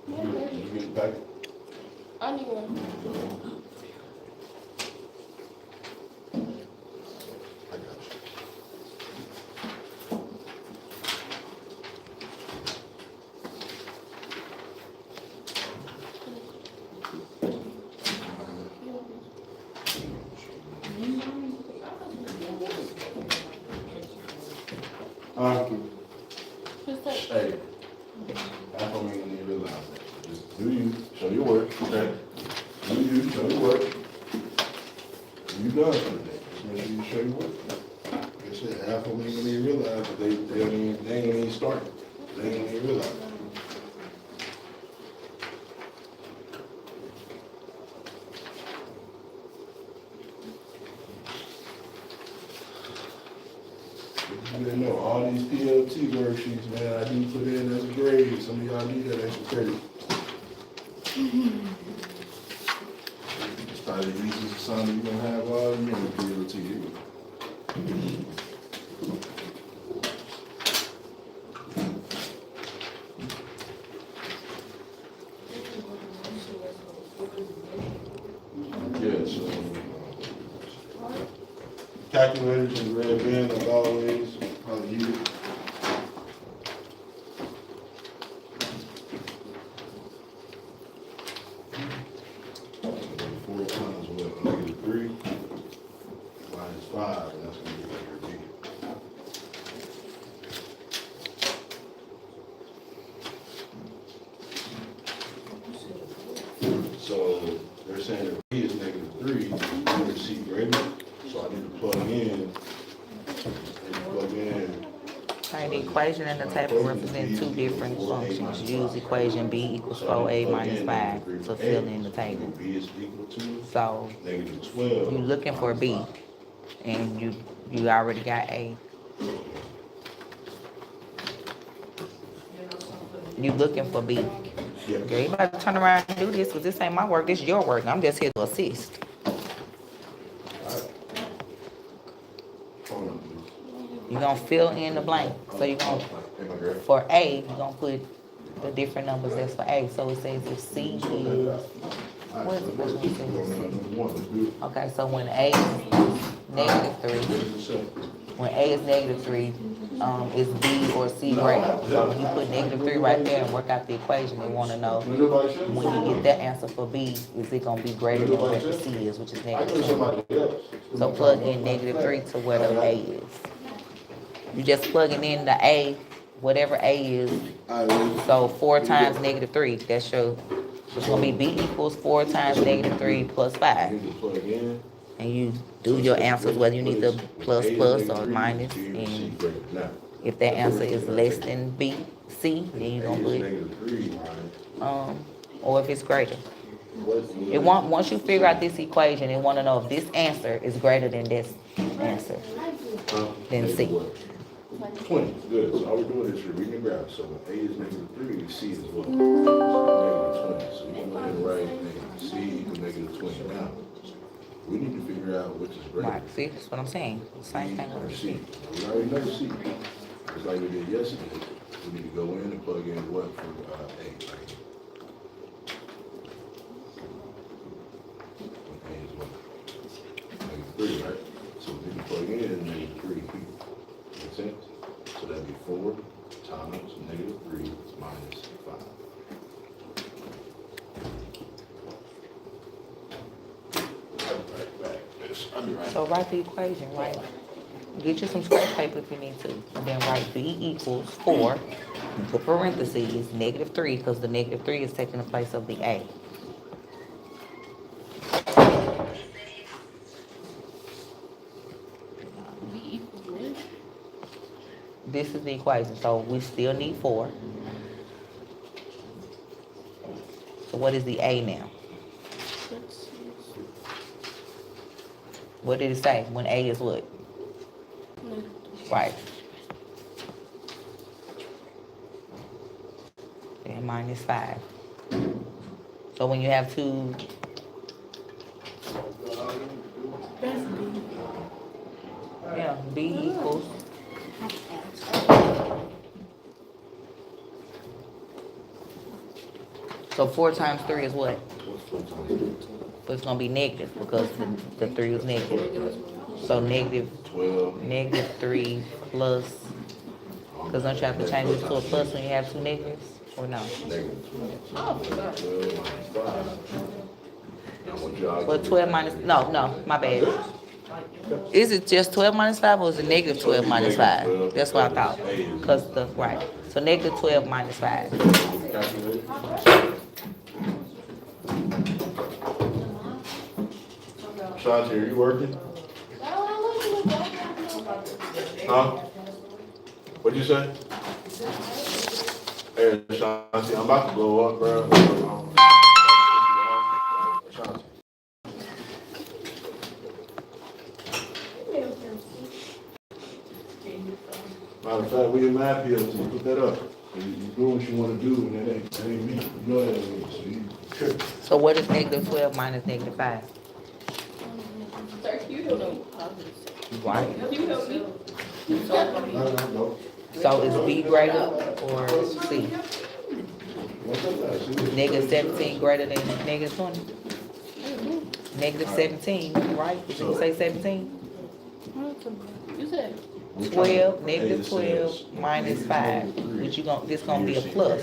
You get it back? I need one. I got you. Hey, that's what we need to realize. Just do you, show your work, okay? Do you, show your work. You done for the day. Just make sure you show your work. Like I said, half of them ain't gonna even realize that they ain't even started. They ain't even realize. You didn't know, all these PLT worksheets, man, I do put in as a grade. Some of y'all need that extra credit. Started using something you're gonna have all year in the PLT. Yeah, so calculators in red bin, like always, probably use it. Four times what, -3 minus 5, and that's gonna be -B. So they're saying if B is -3, you're C greater. So I need to plug in. Okay, the equation and the table represent two different functions. Use equation B equals 4A minus 5 to fill in the table. B is equal to So -12. you're looking for B, and you already got A. You're looking for B. Yeah. Okay, you about to turn around and do this because this ain't my work. This is your work. I'm just here to assist. You're going to fill in the blank. So you're going to, for A, you're going to put the different numbers that's for A. So it says if C is, what is the question it says? Okay, so when A is -3, when A is -3, is B or C greater? So when you put -3 right there and work out the equation, they want to know when you get that answer for B, is it going to be greater than what the C is, which is -2? So plug in -3 to where the A is. You just plugging in the A, whatever A is. So 4 times -3, that's your, it's gonna be B equals 4 times -3 plus 5. And you do your answers, whether you need the plus or minus. And if that answer is less than B, C, then you're gonna put, or if it's greater. Once you figure out this equation, it want to know if this answer is greater than this answer, then C. 20, good. So all we're doing is you're reading the graph. So when A is -3, C is what? -20. So you can go ahead and write C equals -20 now. We need to figure out which is greater. Right, see, that's what I'm saying. Same thing with C. We already know C. Just like we did yesterday. we need to go in and plug in what for A, right? A is what? -3, right? So we need to plug in -3 here. Make sense? So that'd be 4 times -3 minus 5. So write the equation, right? Get you some scratch paper if you need to. And then write B equals 4, put parentheses, -3, because the -3 is taking the place of the A. This is the equation, so we still need 4. So what is the A now? What did it say when A is what? Right. And -5. So when you have two, yeah, B equals. So 4 times 3 is what? But it's gonna be negative because the 3 is negative. So -3 plus, because don't you have to change this to a plus when you have two negatives, or no? But 12 minus, no, my bad. Is it just 12 minus 5 or is it -12 minus 5? That's what I thought, because right. So -12 minus 5. Shanti, are you working? Huh? What'd you say? Hey, Shanti, I'm about to blow up, bro. Shanti. Matter of fact, we in math here, so put that up. You do what you want to do, and that ain't me. You know that ain't me, so you tripping. So what is -12 minus -5? You don't know. Right. You don't know. No. So is B greater or C? -17 greater than -20? -17, right? Did you say 17? You said 12, -12 minus 5. Which this gonna be a plus.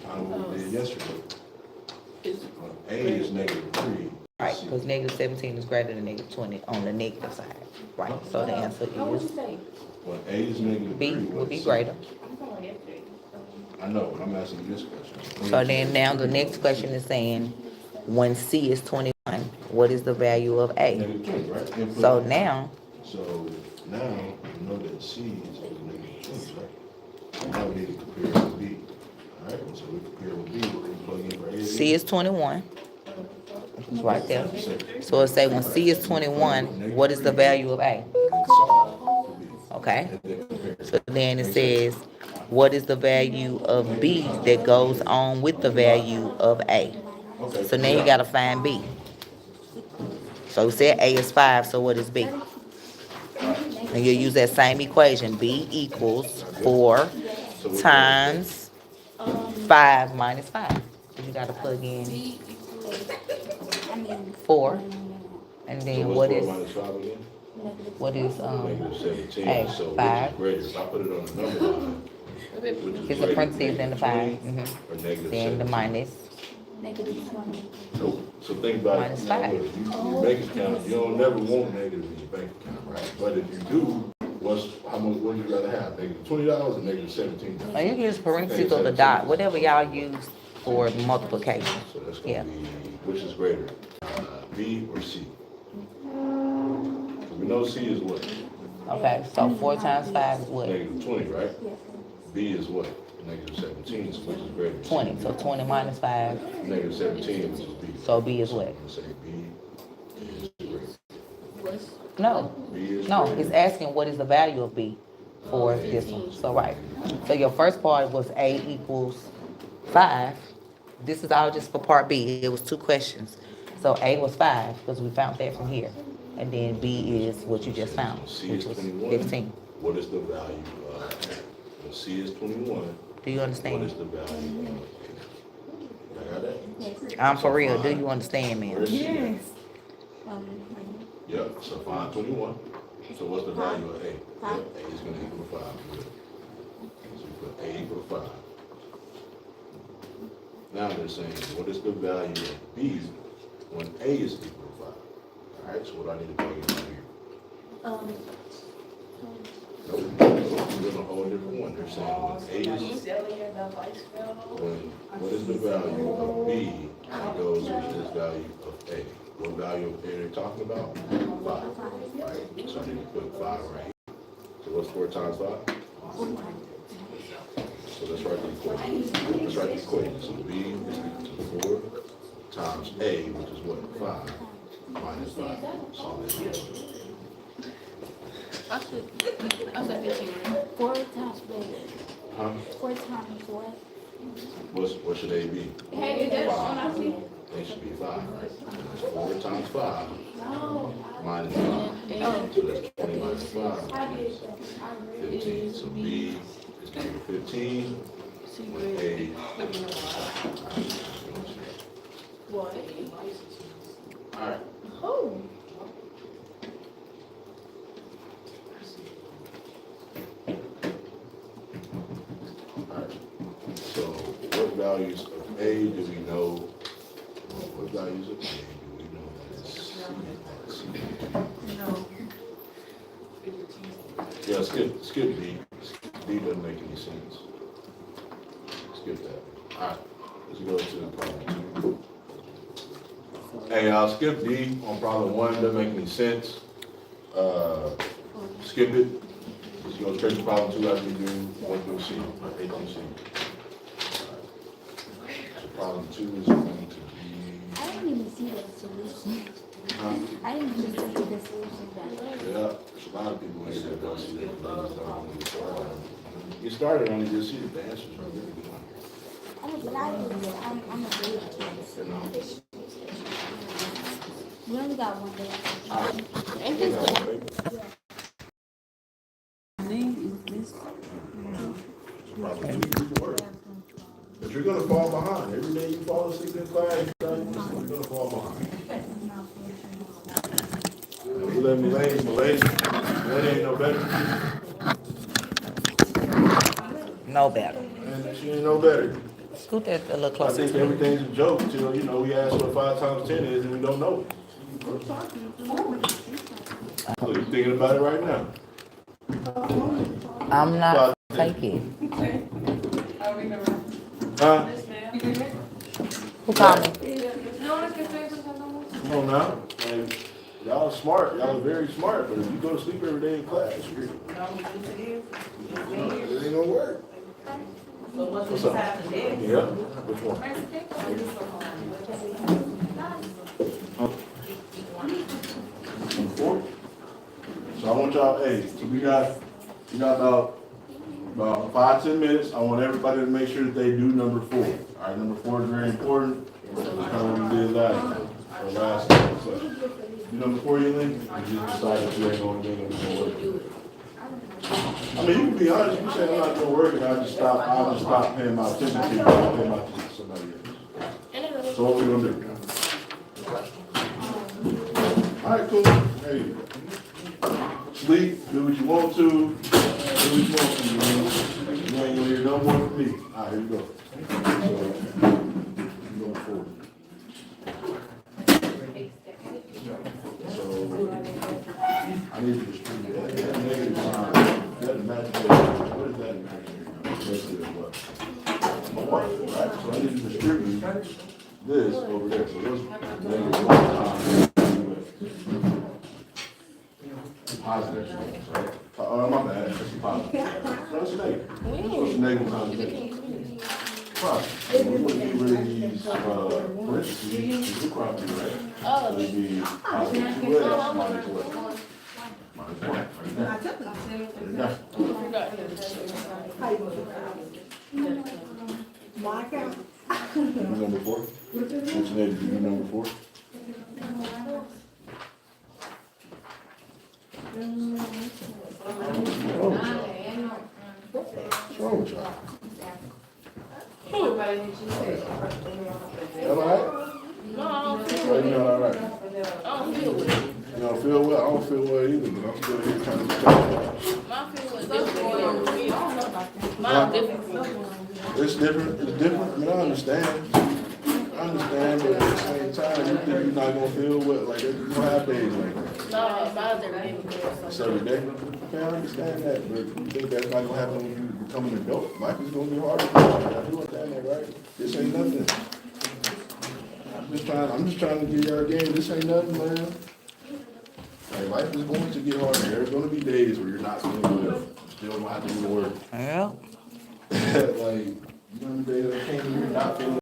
I did yesterday. A is -3. Right, because -17 is greater than -20 on the negative side. Right, so the answer is When A is -3. B would be greater. I know, but I'm asking you this question. So then now the next question is saying, when C is 21, what is the value of A? -20, right? Input So A. now, So now you know that C is -20, right? Now we need to compare it with B. All right, so we compare with B, we plug in for A. C is 21. It's right there. So it say when C is 21, what is the value of A? Okay. So then it says, what is the value of B that goes on with the value of A? So now you gotta find B. So it said A is 5, so what is B? And you use that same equation. B equals 4 times 5 minus 5. You gotta plug in 4. And then what is A? 5. If I put it on the number line, It's the parentheses and the 5. Then the minus. Nope. So think about Minus it. 5. Your bank account, you don't never want negative in your bank account, right? But if you do, what would you rather have? -$20 or -$17? Or you can use parentheses or the dot, whatever y'all use for multiplication. So that's gonna be, which is greater, B or C? We know C is what? Okay, so 4 times 5 is what? -20, right? B is what? -17, so which is greater? 20, so 20 minus 5. -17, which is B. So B is what? I'm gonna say B is greater. No, B is no, greater. it's asking what is the value of B for this one. So right, so your first part was A equals 5. This is all just for part B. It was 2 questions. So A was 5 because we found that from here. And then B is what you just found, C which is was 21. 15. What is the value of when C is 21? Do you understand? What is the value of A? I got that? I'm for real. Do you understand me? Yes. Yep, so find 21. So what's the value of A? Yep, A is going to equal 5. Good. So you put A equal 5. Now they're saying, what is the value of B when A is equal to 5? All right, so what do I need to plug in right here? Nope, we're doing a whole different one. They're saying when A is, what is the value of B that goes with this value of A? What value of A they're talking about? 5, right? So I need to put 5 right here. So what's 4 times 5? So let's write the equation. Let's write the equation. So B is equal to 4 times A, which is what? 5 minus 5. So let's go. I said 15. 4 times B. Huh? 4 times what? What should A be? Hey, that's what I see. A should be 5, right? 4 times 5 minus 5. So that's 20 minus 5 is 15. So B is equal to 15 when A is 5. What? All right. Who? Alright, so what values of A do we know? What values of A do we know that is C? No. Yeah, skip D. D doesn't make any sense. Skip that. Alright, let's go to problem 2. Hey, I'll skip D on problem 1, doesn't make any sense. Skip it. Let's go straight to problem 2 after we do 1 through C, or A through C. So problem 2 is going to be... I didn't even see the solution. I didn't even see the solution back there. Yeah, there's a lot of people in here that don't see that. You started on it, just see the answers are really good. But I didn't get I'm a big kid. We only got one day. Ain't this But you're going to fall behind. Every day you fall asleep in class, you're going to fall behind. You let me lay, that ain't no better. No better. And she ain't no better. Scoot that a little I closer. think everything's a joke until, we ask what 5 times 10 is and we don't know it. So you're thinking about it right now. I'm not faking. Huh? Who called me? Come on now. Like, y'all are smart. Y'all are very smart. But if you go to sleep every day in class, it ain't gonna work. What's up? Yeah. Which one? Four. So I want y'all, so we got about 5-10 minutes. I want everybody to make sure that they do number 4. All right, number 4 is very important. That's kind of what we did last session. Do number 4, you think? You just decided that you ain't going to work. I mean, you can be honest. You say I'm not going to work, and I'll just stop paying my attention to you. I'll pay my attention to somebody else. So what we going to do? All right, cool. Hey, sleep, do what you want to. Do what you want to. You ain't going to hear no more from me. All right, here we go. Going forward. So, I need you to distribute that. That negative sign, that imaginary, what is that imaginary? What? Right? So I need you to distribute this over there. So this negative 1 times positive, right? Oh, my bad. That's positive. So it's negative. What's negative times negative? Right. So we wouldn't get rid of these parentheses, the property, right? So it'd be positive 2x minus what? Minus 1, right there. Number 4? What's your name? Do you number 4? What's wrong with y'all? All right? No, I don't feel Well, you're not all right. I don't feel well. You don't feel well? I don't feel well either, but I'm still here trying to check. My feelings different. Mine's different. It's different. It's different. I mean, I understand. But at the same time, you think you're not gonna feel well. Like you don't have days like that. No, mine's every day. It's every day. Okay, I understand that, but you think that's not gonna happen when you become an adult? Life is gonna be harder. I do understand that, right? This ain't nothing. I'm just trying to give y'all a game. This ain't nothing, man. Like, life is going to get harder. There's gonna be days where you're not feeling well. Still gonna have to do the work. Yeah. Like, you know, the days that came, you're not feeling